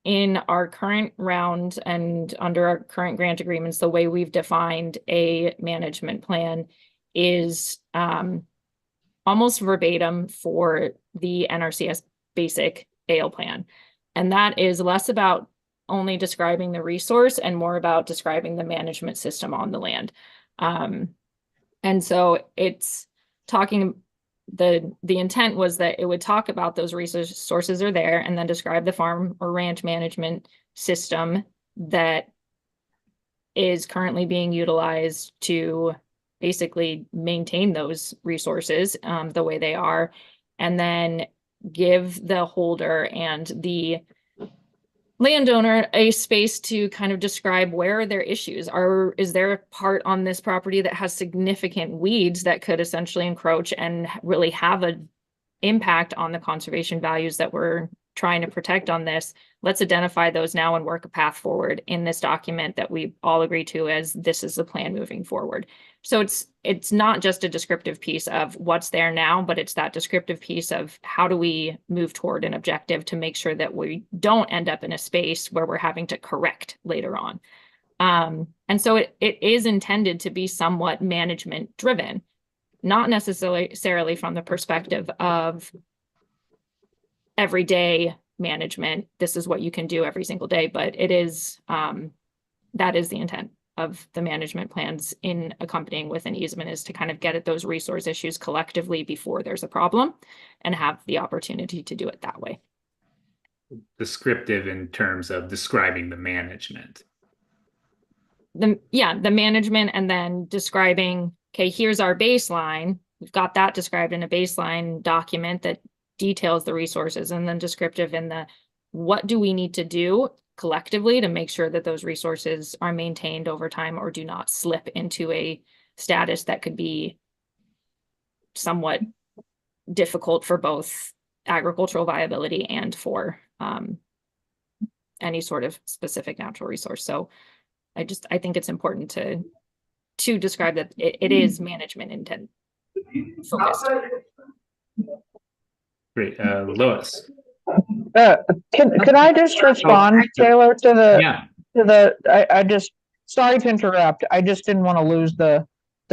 in our current round and under our current grant agreements, the way we've defined a management plan is almost verbatim for the NRCS basic AO plan. And that is less about only describing the resource and more about describing the management system on the land. And so it's talking, the intent was that it would talk about those resources are there and then describe the farm or ranch management system that is currently being utilized to basically maintain those resources the way they are, and then give the holder and the landowner a space to kind of describe where are their issues. Is there a part on this property that has significant weeds that could essentially encroach and really have an impact on the conservation values that we're trying to protect on this? Let's identify those now and work a path forward in this document that we all agree to as this is the plan moving forward. So it's not just a descriptive piece of what's there now, but it's that descriptive piece of how do we move toward an objective to make sure that we don't end up in a space where we're having to correct later on. And so it is intended to be somewhat management driven, not necessarily from the perspective of everyday management. This is what you can do every single day, but it is, that is the intent of the management plans in accompanying with an easement, is to kind of get at those resource issues collectively before there's a problem and have the opportunity to do it that way. Descriptive in terms of describing the management. The management, and then describing, okay, here's our baseline. We've got that described in a baseline document that details the resources, and then descriptive in the what do we need to do collectively to make sure that those resources are maintained over time or do not slip into a status that could be somewhat difficult for both agricultural viability and for any sort of specific natural resource. So I think it's important to describe that it is management intent focused. Great. Lois. Can I just respond, Taylor, to the, sorry to interrupt. I just didn't want to lose the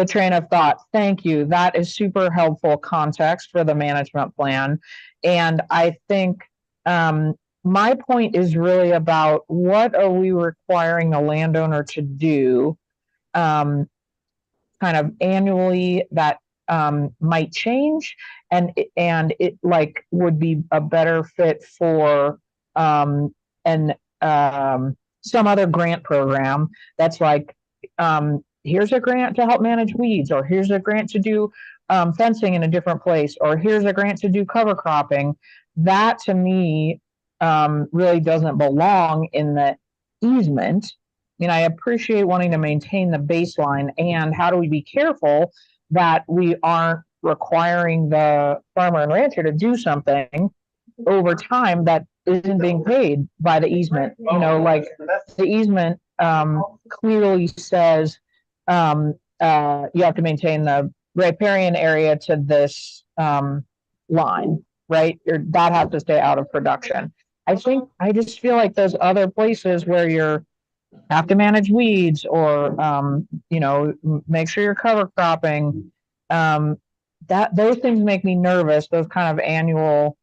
train of thought. Thank you. That is super helpful context for the management plan. And I think my point is really about what are we requiring a landowner to do kind of annually that might change, and it like would be a better fit for some other grant program that's like here's a grant to help manage weeds, or here's a grant to do fencing in a different place, or here's a grant to do cover cropping. That to me really doesn't belong in the easement. I mean, I appreciate wanting to maintain the baseline, and how do we be careful that we aren't requiring the farmer and rancher to do something over time that isn't being paid by the easement. You know, like the easement clearly says you have to maintain the riparian area to this line, right? That has to stay out of production. I just feel like those other places where you're have to manage weeds, or you know, make sure you're cover cropping, that those things make me nervous. Those kind of annual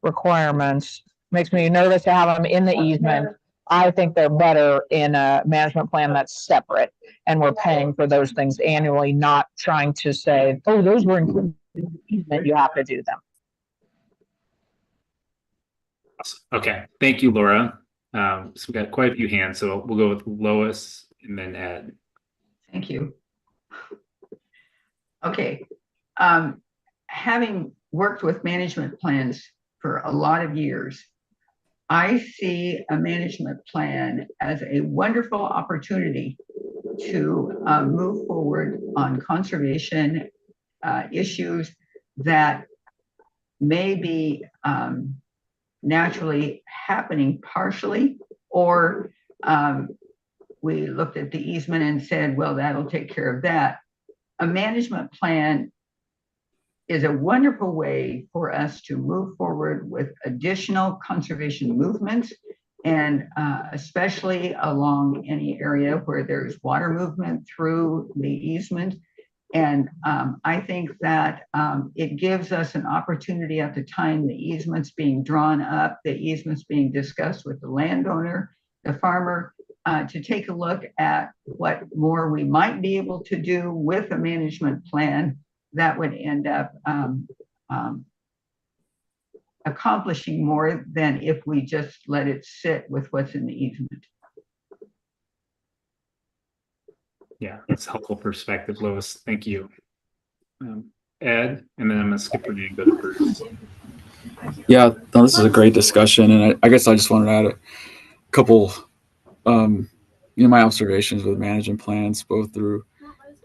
requirements makes me nervous to have them in the easement. I think they're better in a management plan that's separate, and we're paying for those things annually, not trying to say, oh, those were included in the easement, you have to do them. Okay, thank you, Laura. So we got quite a few hands, so we'll go with Lois and then Ed. Thank you. Okay. Having worked with management plans for a lot of years, I see a management plan as a wonderful opportunity to move forward on conservation issues that may be naturally happening partially, or we looked at the easement and said, well, that'll take care of that. A management plan is a wonderful way for us to move forward with additional conservation movements, and especially along any area where there's water movement through the easement. And I think that it gives us an opportunity at the time the easement's being drawn up, the easement's being discussed with the landowner, the farmer to take a look at what more we might be able to do with a management plan that would end up accomplishing more than if we just let it sit with what's in the easement. Yeah, that's helpful perspective, Lois. Thank you. Ed, and then I'm gonna skip Renee and go to Bruce. Yeah, no, this is a great discussion, and I guess I just wanted to add a couple, my observations with management plans, both through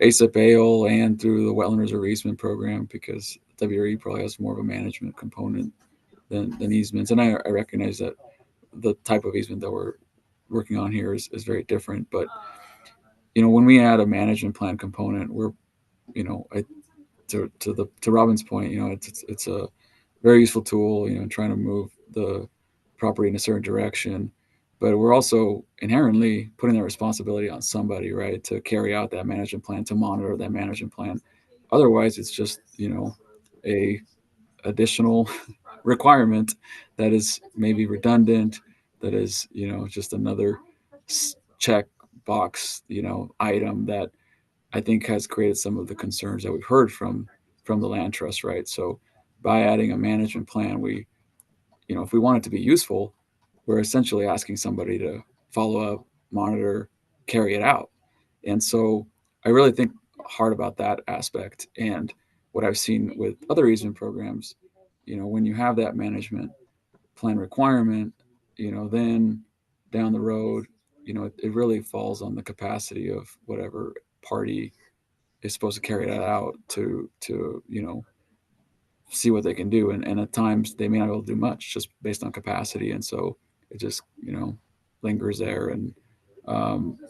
ASAP AOL and through the Wetland Reserve Easement Program, because WRE probably has more of a management component than easements, and I recognize that the type of easement that we're working on here is very different, but when we add a management plan component, we're, to Robin's point, it's a very useful tool, trying to move the property in a certain direction, but we're also inherently putting that responsibility on somebody, right, to carry out that management plan, to monitor that management plan. Otherwise, it's just, a additional requirement that is maybe redundant, that is, just another check box, item that I think has created some of the concerns that we've heard from the land trust, right? So by adding a management plan, we, if we want it to be useful, we're essentially asking somebody to follow up, monitor, carry it out. And so I really think hard about that aspect. And what I've seen with other easement programs, when you have that management plan requirement, then down the road, it really falls on the capacity of whatever party is supposed to carry that out to see what they can do. And at times they may not be able to do much just based on capacity. And so it just, lingers there and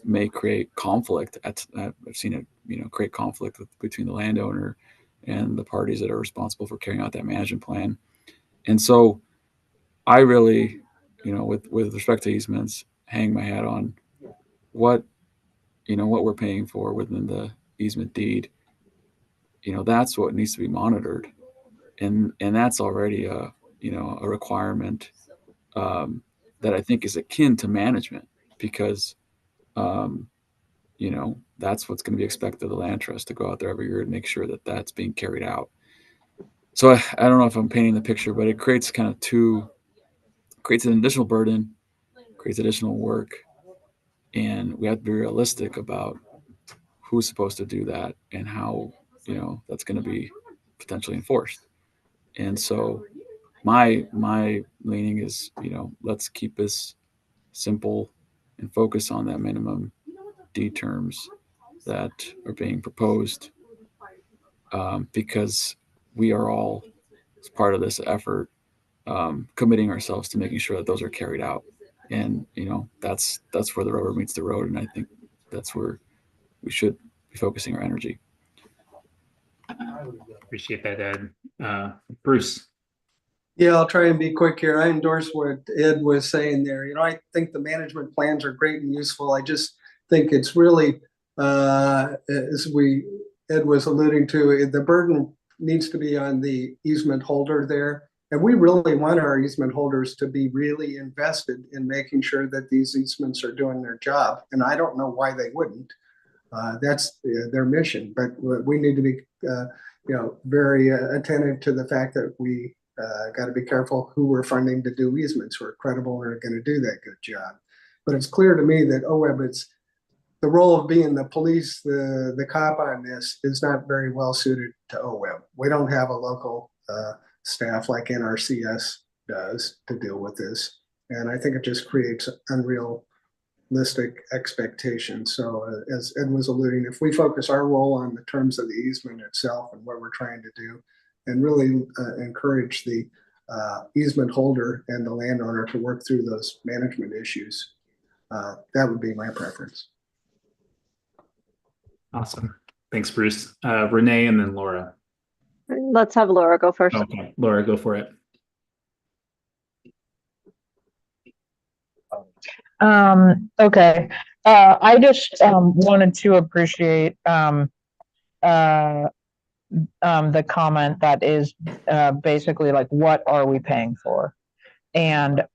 may create conflict. I've seen it, create conflict between the landowner and the parties that are responsible for carrying out that management plan. And so I really, with respect to easements, hang my hat on what we're paying for within the easement deed. That's what needs to be monitored. And that's already a requirement that I think is akin to management, because that's what's going to be expected of the land trust, to go out there every year and make sure that that's being carried out. So I don't know if I'm painting the picture, but it creates an additional burden, creates additional work, and we have to be realistic about who's supposed to do that and how that's going to be potentially enforced. And so my leaning is, let's keep this simple and focus on that minimum deed terms that are being proposed, because we are all, as part of this effort, committing ourselves to making sure that those are carried out. And that's where the rubber meets the road, and I think that's where we should be focusing our energy. Appreciate that, Ed. Bruce. Yeah, I'll try and be quick here. I endorse what Ed was saying there. I think the management plans are great and useful. I just think it's really, as Ed was alluding to, the burden needs to be on the easement holder there. And we really want our easement holders to be really invested in making sure that these easements are doing their job. And I don't know why they wouldn't. That's their mission. But we need to be, very attentive to the fact that we got to be careful who we're funding to do easements, who are credible and are going to do that good job. But it's clear to me that OWEB, it's the role of being the police, the cop on this, is not very well suited to OWEB. We don't have a local staff like NRCS does to deal with this. And I think it just creates unrealistic expectations. So as Ed was alluding, if we focus our role on the terms of the easement itself and what we're trying to do, and really encourage the easement holder and the landowner to work through those management issues, that would be my preference. Awesome. Thanks, Bruce. Renee and then Laura. Let's have Laura go first. Okay, Laura, go for it. Okay. I just wanted to appreciate the comment that is basically like, what are we paying for? And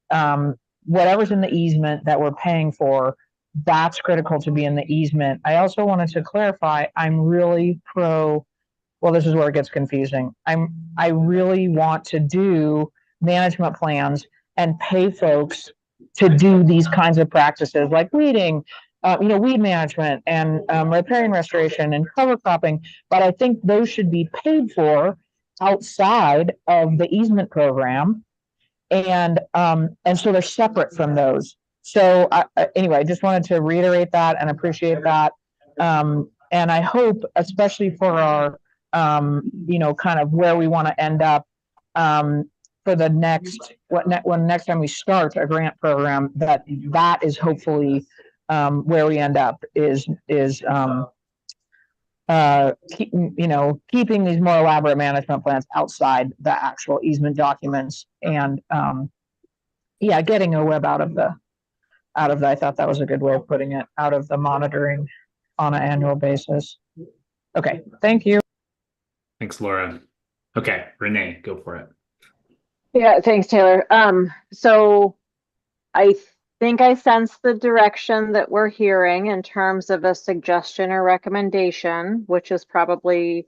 whatever's in the easement that we're paying for, that's critical to be in the easement. I also wanted to clarify, I'm really well, this is where it gets confusing. I really want to do management plans and pay folks to do these kinds of practices like weeding, weed management and riparian restoration and cover cropping. But I think those should be paid for outside of the easement program. And so they're separate from those. So anyway, I just wanted to reiterate that and appreciate that. And I hope, especially for our, kind of where we want to end up for the when next time we start a grant program, that is hopefully where we end up is keeping these more elaborate management plans outside the actual easement documents and getting a web out of the I thought that was a good way of putting it, out of the monitoring on an annual basis. Okay, thank you. Thanks, Laura. Okay, Renee, go for it. Yeah, thanks, Taylor. So I think I sense the direction that we're hearing in terms of a suggestion or recommendation, which is probably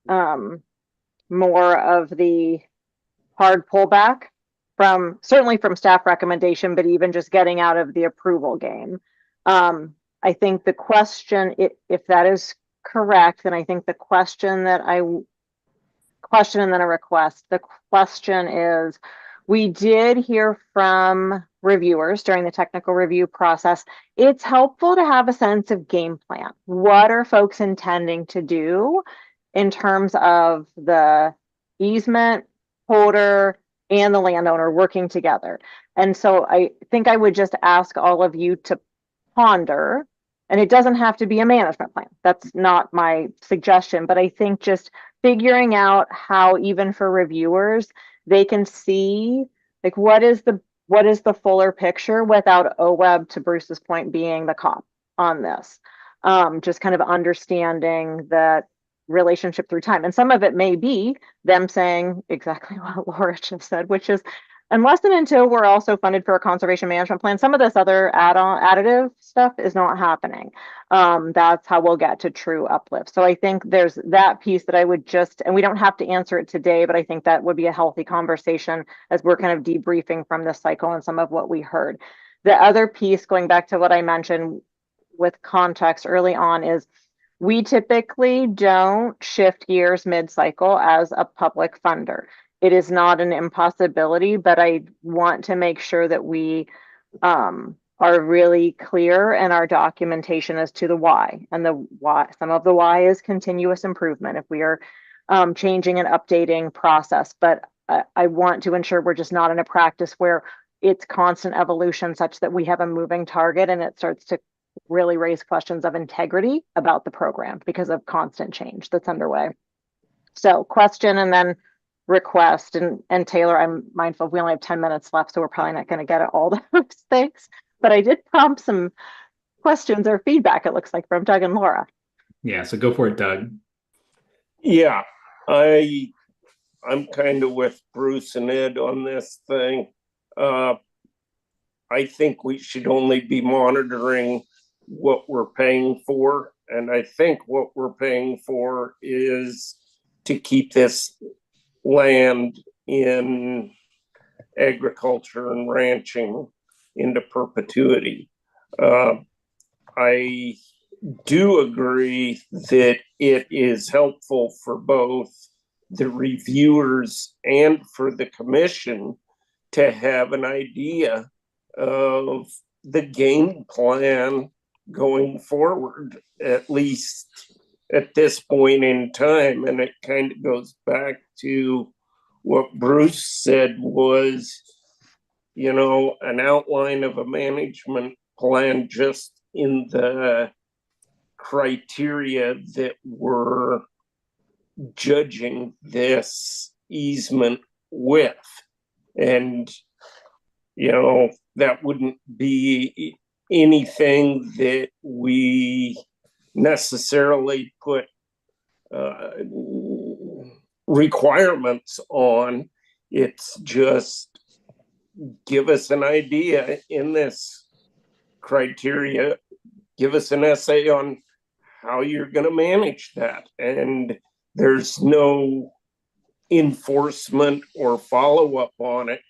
more of the hard pullback certainly from staff recommendation, but even just getting out of the approval game. I think the question, if that is correct, then I think the question and then a request. The question is, we did hear from reviewers during the technical review process. It's helpful to have a sense of game plan. What are folks intending to do in terms of the easement holder and the landowner working together? And so I think I would just ask all of you to ponder, and it doesn't have to be a management plan. That's not my suggestion, but I think just figuring out how, even for reviewers, they can see like what is the fuller picture without OWEB, to Bruce's point, being the cop on this. Just kind of understanding that relationship through time. And some of it may be them saying exactly what Laura just said, which is, unless and until we're also funded for a conservation management plan, some of this other additive stuff is not happening. That's how we'll get to true uplift. So I think there's that piece that I would just, and we don't have to answer it today, but I think that would be a healthy conversation as we're kind of debriefing from this cycle and some of what we heard. The other piece, going back to what I mentioned with context early on, is we typically don't shift gears mid-cycle as a public funder. It is not an impossibility, but I want to make sure that we are really clear in our documentation as to the why. And the why, some of the why is continuous improvement if we are changing and updating process. But I want to ensure we're just not in a practice where it's constant evolution such that we have a moving target and it starts to really raise questions of integrity about the program because of constant change that's underway. So question and then request, and Taylor, I'm mindful we only have 10 minutes left, so we're probably not going to get at all those things, but I did prompt some questions or feedback, it looks like, from Doug and Laura. Yeah, so go for it, Doug. Yeah, I'm kind of with Bruce and Ed on this thing. I think we should only be monitoring what we're paying for. And I think what we're paying for is to keep this land in agriculture and ranching into perpetuity. I do agree that it is helpful for both the reviewers and for the commission to have an idea of the game plan going forward, at least at this point in time. And it kind of goes back to what Bruce said was, you know, an outline of a management plan just in the criteria that we're judging this easement with. And, you know, that wouldn't be anything that we necessarily put requirements on. It's just give us an idea in this criteria, give us an essay on how you're going to manage that. And there's no enforcement or follow-up on it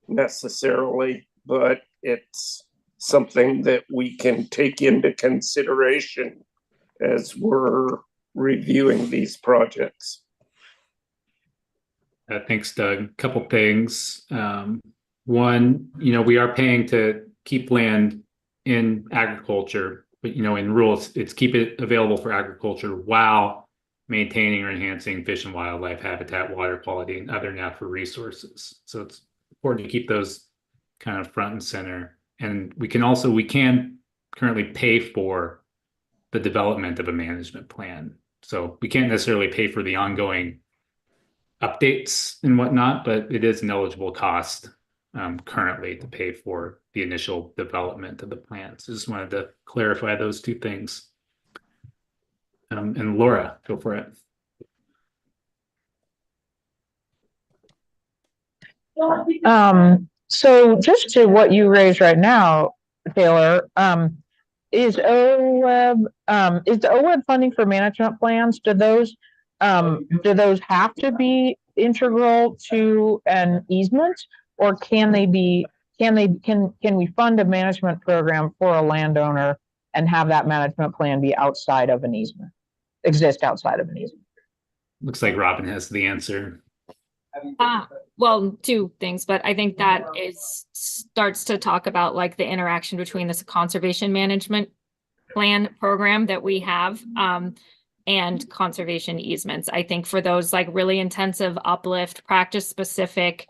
necessarily, but it's something that we can take into consideration as we're reviewing these projects. Thanks, Doug. Couple things. One, we are paying to keep land in agriculture, but in rules, it's keep it available for agriculture while maintaining or enhancing fish and wildlife habitat, water quality, and other natural resources. So it's important to keep those kind of front and center. And we can currently pay for the development of a management plan. So we can't necessarily pay for the ongoing updates and whatnot, but it is an eligible cost currently to pay for the initial development of the plan. So just wanted to clarify those two things. And Laura, go for it. So just to what you raised right now, Taylor, is OWEB funding for management plans? Do those have to be integral to an easement, or can we fund a management program for a landowner and have that management plan be outside of an easement, exist outside of an easement? Looks like Robin has the answer. Well, two things, but I think that starts to talk about like the interaction between this conservation management plan program that we have and conservation easements. I think for those like really intensive uplift, practice specific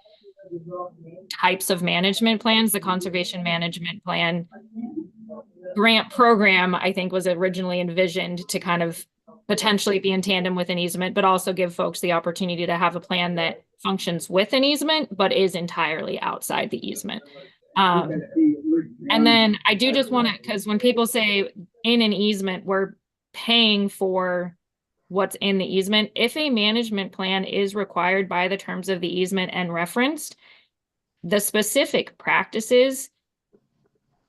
types of management plans, the conservation management plan grant program, I think, was originally envisioned to kind of potentially be in tandem with an easement, but also give folks the opportunity to have a plan that functions with an easement, but is entirely outside the easement. And then I do just want to, because when people say in an easement, we're paying for what's in the easement. If a management plan is required by the terms of the easement and referenced, the specific practices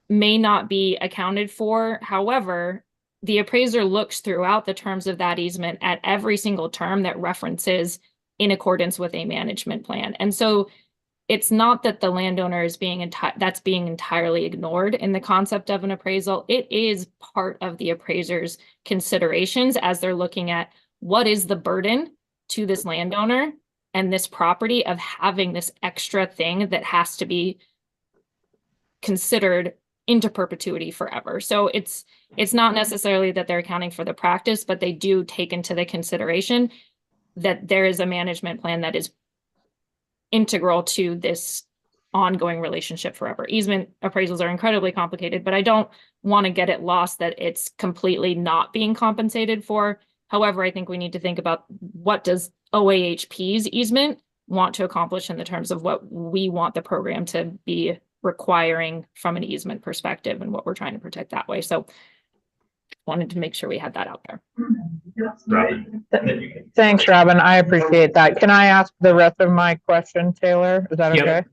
may not be accounted for. However, the appraiser looks throughout the terms of that easement at every single term that references in accordance with a management plan. And so it's not that the landowner is being entirely ignored in the concept of an appraisal. It is part of the appraiser's considerations as they're looking at what is the burden to this landowner and this property of having this extra thing that has to be considered into perpetuity forever. So it's not necessarily that they're accounting for the practice, but they do take into the consideration that there is a management plan that is integral to this ongoing relationship forever. Easement appraisals are incredibly complicated, but I don't want to get it lost that it's completely not being compensated for. However, I think we need to think about what does OAHP's easement want to accomplish in the terms of what we want the program to be requiring from an easement perspective and what we're trying to protect that way. So wanted to make sure we had that out there. Robin. Thanks, Robin. I appreciate that. Can I ask the rest of my question, Taylor? Is that Yep. okay?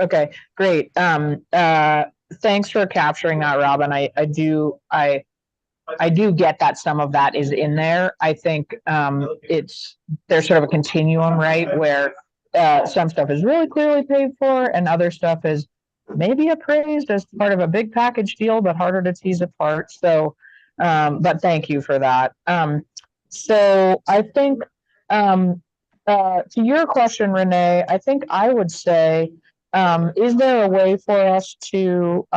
Okay, great. Thanks for capturing that, Robin. I do get that some of that is in there. I think there's sort of a continuum, right? Where some stuff is really clearly paid for and other stuff is maybe appraised as part of a big package deal, but harder to tease apart. So, but thank you for that. So I think to your question, Renee, I think I would say, is there a way for us to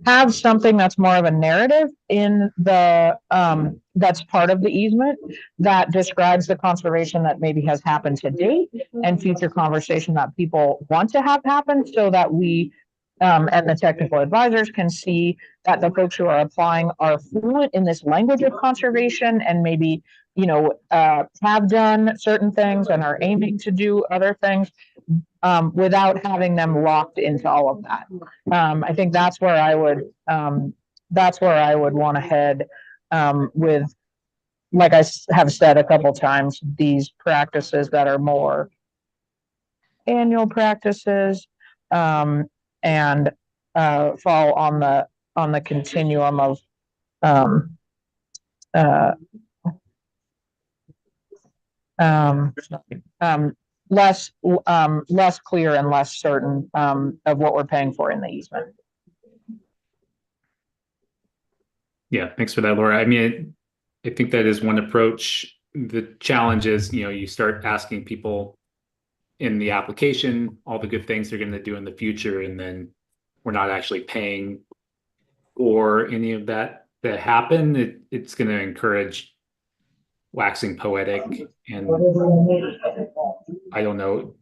have something that's more of a narrative in the that's part of the easement that describes the conservation that maybe has happened to date and future conversation that people want to have happen, so that we and the technical advisors can see that the folks who are applying are fluent in this language of conservation and maybe, have done certain things and are aiming to do other things without having them locked into all of that. I think that's where I would want to head with like have said a couple times, these practices that are more annual practices, and fall on the continuum of less clear and less certain of what we're paying for in the easement. Yeah, thanks for that, Laura. I mean, I think that is one approach. The challenge is, you start asking people in the application all the good things they're going to do in the future, and then we're not actually paying or any of that happen. It's going to encourage waxing poetic, and I don't know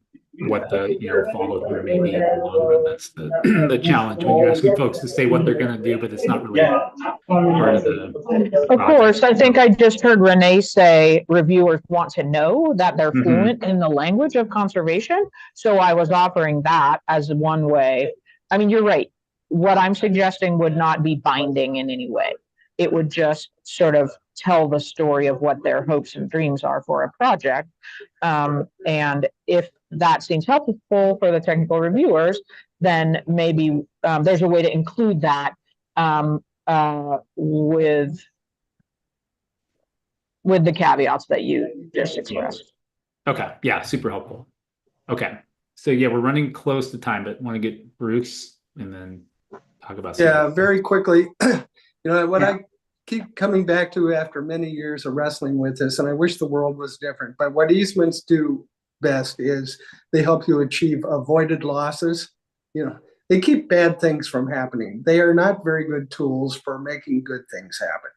what the follow through may be in the long run. That's the challenge when you're asking folks to say what they're going to do, but it's not really part of the Of course, I think I just heard Renee say reviewers want to know that they're fluent in the language of conservation. So I was offering that as one way. I mean, you're right. What I'm suggesting would not be binding in any way. It would just sort of tell the story of what their hopes and dreams are for a project. And if that seems helpful for the technical reviewers, then maybe there's a way to include that with the caveats that you just expressed. Okay, yeah, super helpful. Okay, so yeah, we're running close to time, but want to get Bruce and then talk about very quickly. What I keep coming back to after many years of wrestling with this, and I wish the world was different, but what easements do best is they help you achieve avoided losses. They keep bad things from happening. They are not very good tools for making good things happen.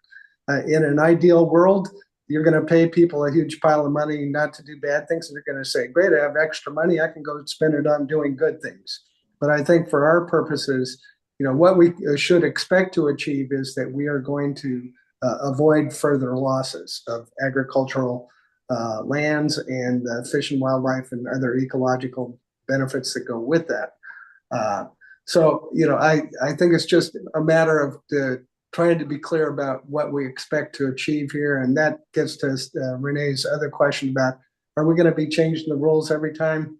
In an ideal world, you're going to pay people a huge pile of money not to do bad things, and they're going to say, great, I have extra money, I can go spend it on doing good things. But I think for our purposes, what we should expect to achieve is that we are going to avoid further losses of agricultural lands and fish and wildlife and other ecological benefits that go with that. I think it's just a matter of trying to be clear about what we expect to achieve here. And that gets to Renee's other question about, are we going to be changing the rules every time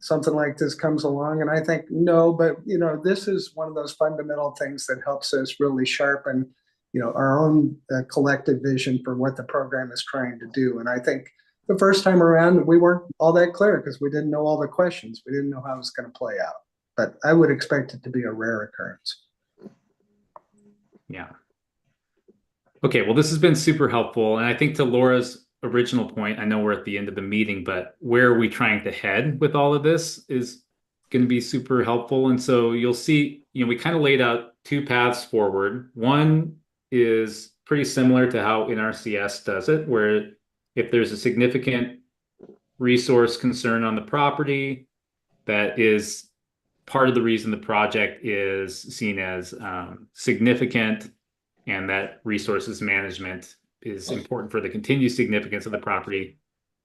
something like this comes along? And I think no, but this is one of those fundamental things that helps us really sharpen our own collective vision for what the program is trying to do. And I think the first time around we weren't all that clear because we didn't know all the questions. We didn't know how it was going to play out, but I would expect it to be a rare occurrence. Yeah. Okay, well, this has been super helpful. And I think to Laura's original point, I know we're at the end of the meeting, but where are we trying to head with all of this is going to be super helpful. And so you'll see, we kind of laid out two paths forward. One is pretty similar to how NRCS does it, where if there's a significant resource concern on the property, that is part of the reason the project is seen as significant, and that resources management is important for the continued significance of the property.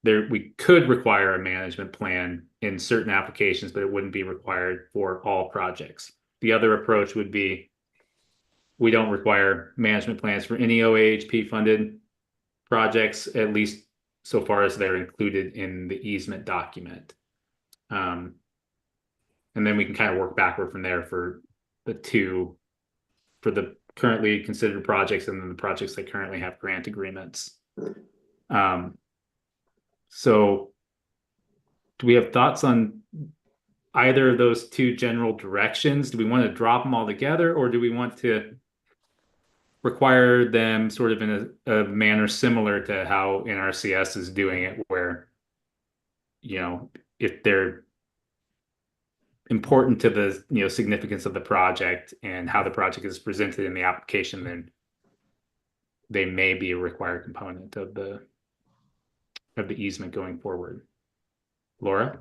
We could require a management plan in certain applications, but it wouldn't be required for all projects. The other approach would be, we don't require management plans for any OAHP funded projects, at least so far as they're included in the easement document. And then we can kind of work backward from there for the currently considered projects and then the projects that currently have grant agreements. So do we have thoughts on either of those two general directions? Do we want to drop them all together, or do we want to require them sort of in a manner similar to how NRCS is doing it, where, if they're important to the significance of the project and how the project is presented in the application, then they may be a required component of the easement going forward. Laura?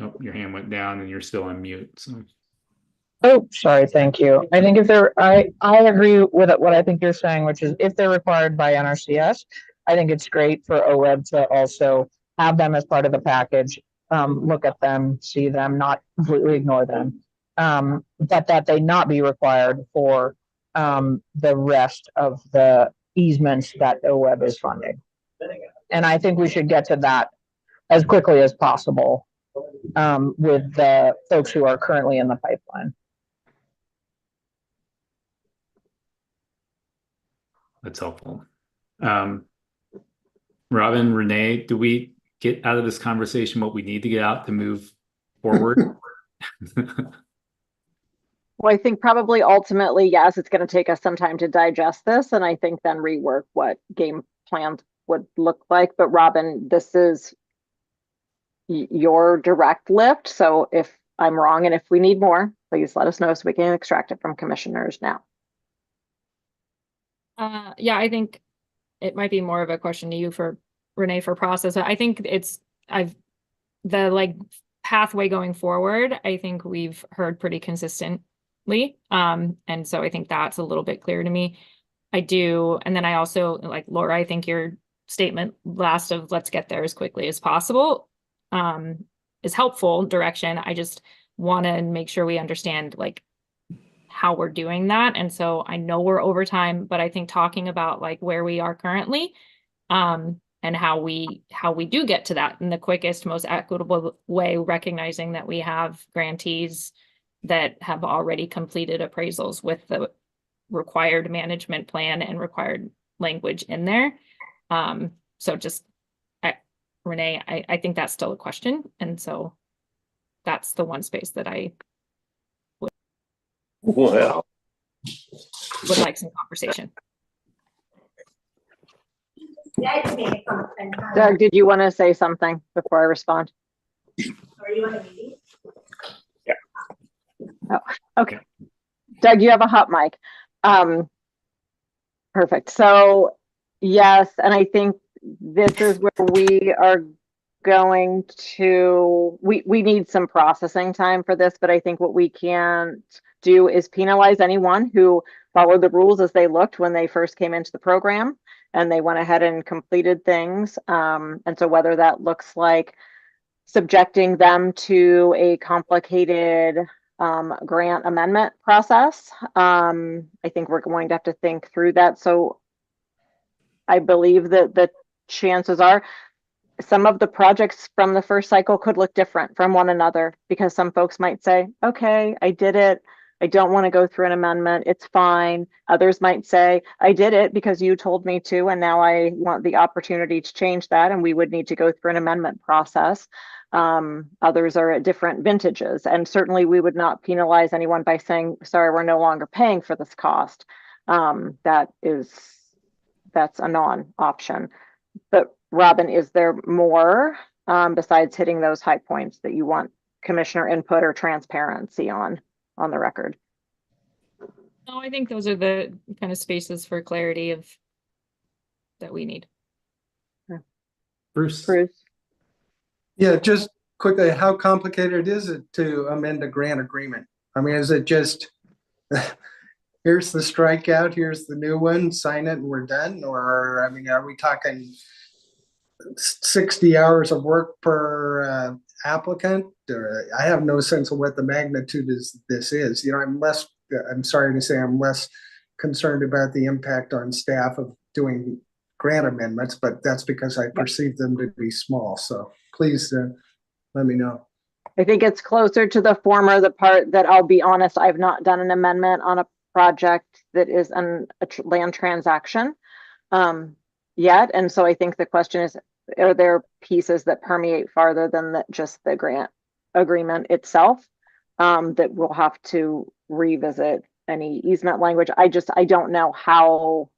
Oh, your hand went down and you're still on mute. So. Oh, sorry. Thank you. I think I agree with what I think you're saying, which is if they're required by NRCS, I think it's great for OWEB to also have them as part of the package, look at them, see them, not completely ignore them, but that they not be required for the rest of the easements that OWEB is funding. And I think we should get to that as quickly as possible with the folks who are currently in the pipeline. That's helpful. Robin, Renee, do we get out of this conversation what we need to get out to move forward? Well, I think probably ultimately, yes, it's going to take us some time to digest this, and I think then rework what game plans would look like. But Robin, this is your direct lift. So if I'm wrong and if we need more, please let us know so we can extract it from commissioners now. Yeah, I think it might be more of a question to you for Renee for process. I think the like pathway going forward, I think we've heard pretty consistently. And so I think that's a little bit clear to me. I do. And then I also like Laura, I think your statement last of let's get there as quickly as possible is helpful direction. I just want to make sure we understand like how we're doing that. And so I know we're over time, but I think talking about like where we are currently and how we do get to that in the quickest, most equitable way, recognizing that we have grantees that have already completed appraisals with the required management plan and required language in there. So just Renee, I think that's still a question. And so that's the one space that I Well, would like some conversation. Doug, did you want to say something before I respond? Yeah. Oh, okay. Doug, you have a hot mic. Perfect. So yes, and I think this is where we are going to, we need some processing time for this, but I think what we can't do is penalize anyone who followed the rules as they looked when they first came into the program and they went ahead and completed things. And so whether that looks like subjecting them to a complicated grant amendment process, I think we're going to have to think through that. So I believe that the chances are some of the projects from the first cycle could look different from one another because some folks might say, okay, I did it. I don't want to go through an amendment. It's fine. Others might say, I did it because you told me to, and now I want the opportunity to change that. And we would need to go through an amendment process. Others are at different vintages. And certainly we would not penalize anyone by saying, sorry, we're no longer paying for this cost. That's a non-option. But Robin, is there more besides hitting those high points that you want commissioner input or transparency on the record? No, I think those are the kind of spaces for clarity that we need. Bruce. Yeah, just quickly, how complicated is it to amend a grant agreement? I mean, is it just, here's the strikeout, here's the new one, sign it and we're done? Or, I mean, are we talking 60 hours of work per applicant? Or I have no sense of what the magnitude this is. You know, I'm sorry to say I'm less concerned about the impact on staff of doing grant amendments, but that's because I perceive them to be small. So please let me know. I think it's closer to the former, the part that I'll be honest, I've not done an amendment on a project that is a land transaction yet. And so I think the question is, are there pieces that permeate farther than just the grant agreement itself that we'll have to revisit any easement language? I don't know how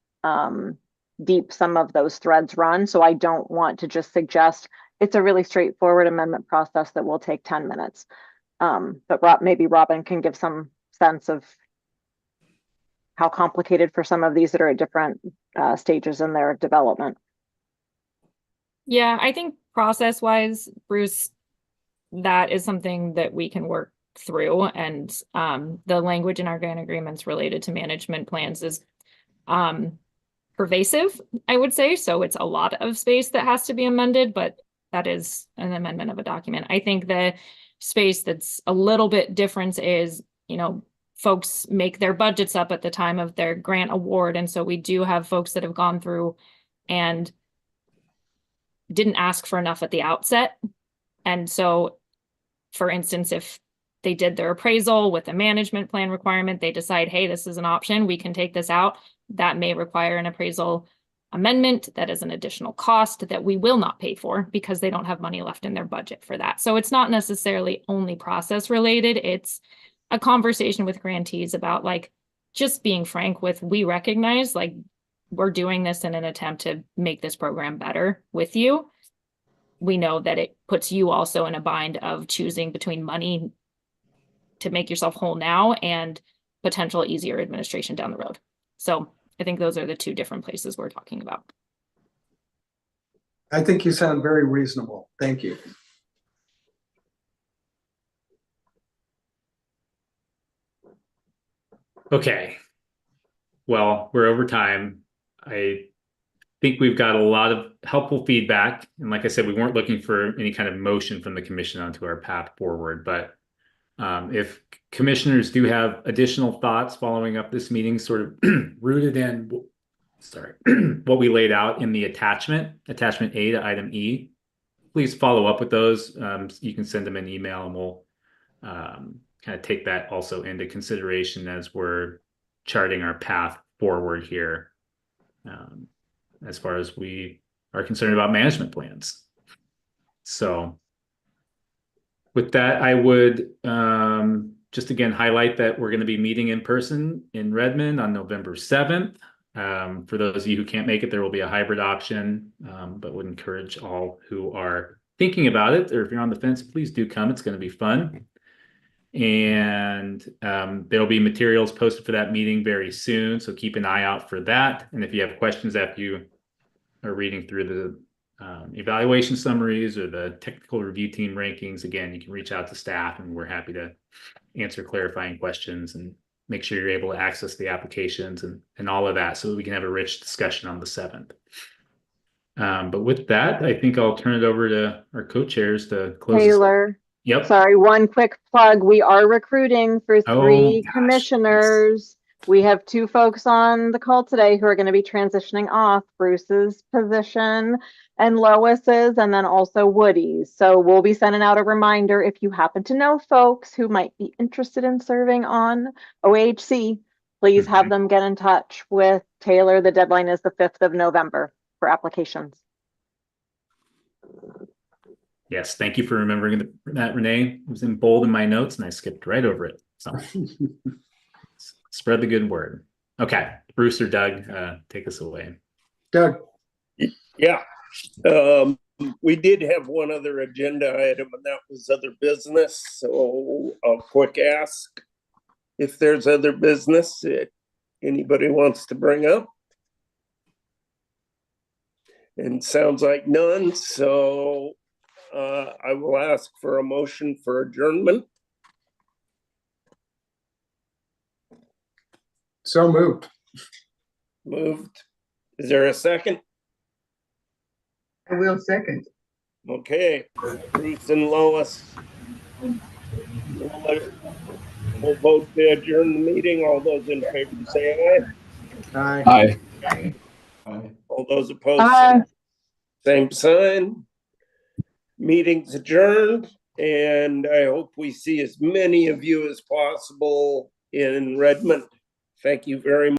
deep some of those threads run. So I don't want to just suggest it's a really straightforward amendment process that will take 10 minutes. But maybe Robin can give some sense of how complicated for some of these that are at different stages in their development. Yeah, I think process-wise, Bruce, that is something that we can work through. And the language in our grant agreements related to management plans is pervasive, I would say. So it's a lot of space that has to be amended, but that is an amendment of a document. I think the space that's a little bit different is, folks make their budgets up at the time of their grant award. And so we do have folks that have gone through and didn't ask for enough at the outset. And so, for instance, if they did their appraisal with a management plan requirement, they decide, hey, this is an option, we can take this out. That may require an appraisal amendment. That is an additional cost that we will not pay for because they don't have money left in their budget for that. So it's not necessarily only process related. It's a conversation with grantees about like just being frank with, we recognize like we're doing this in an attempt to make this program better with you. We know that it puts you also in a bind of choosing between money to make yourself whole now and potential easier administration down the road. So I think those are the two different places we're talking about. I think you sound very reasonable. Thank you. Okay. Well, we're over time. I think we've got a lot of helpful feedback. And like I said, we weren't looking for any kind of motion from the commission onto our path forward. But if commissioners do have additional thoughts following up this meeting, sort of rooted in, what we laid out in the attachment A to item E, please follow up with those. You can send them an email and we'll kind of take that also into consideration as we're charting our path forward here. As far as we are concerned about management plans. So with that, I would just again highlight that we're going to be meeting in person in Redmond on November 7th. For those of you who can't make it, there will be a hybrid option, but would encourage all who are thinking about it, or if you're on the fence, please do come. It's going to be fun. And there'll be materials posted for that meeting very soon, so keep an eye out for that. And if you have questions after you are reading through the evaluation summaries or the technical review team rankings, again, you can reach out to staff and we're happy to answer clarifying questions and make sure you're able to access the applications and all of that so we can have a rich discussion on the 7th. But with that, I think I'll turn it over to our co-chairs to close. Taylor. Yep. Sorry, one quick plug. We are recruiting for three gosh, commissioners. We have two folks on the call today who are going to be transitioning off, Bruce's position and Lois's, and then also Woody's. So we'll be sending out a reminder if you happen to know folks who might be interested in serving on OHC, please have them get in touch with Taylor. The deadline is the 5th of November for applications. Yes, thank you for remembering that, Renee. It was in bold in my notes and I skipped right over it. So spread the good word. Okay, Bruce or Doug, take us away. Doug. Yeah, we did have one other agenda item and that was other business. So a quick ask if there's other business that anybody wants to bring up. And sounds like none, so I will ask for a motion for adjournment. So moved. Moved. Is there a second? I will second. Okay, Bruce and Lois. We'll vote to adjourn the meeting. All those in favor say aye. Aye. Aye. All those opposed, same sign. Meeting's adjourned, and I hope we see as many of you as possible in Redmond. Thank you very much.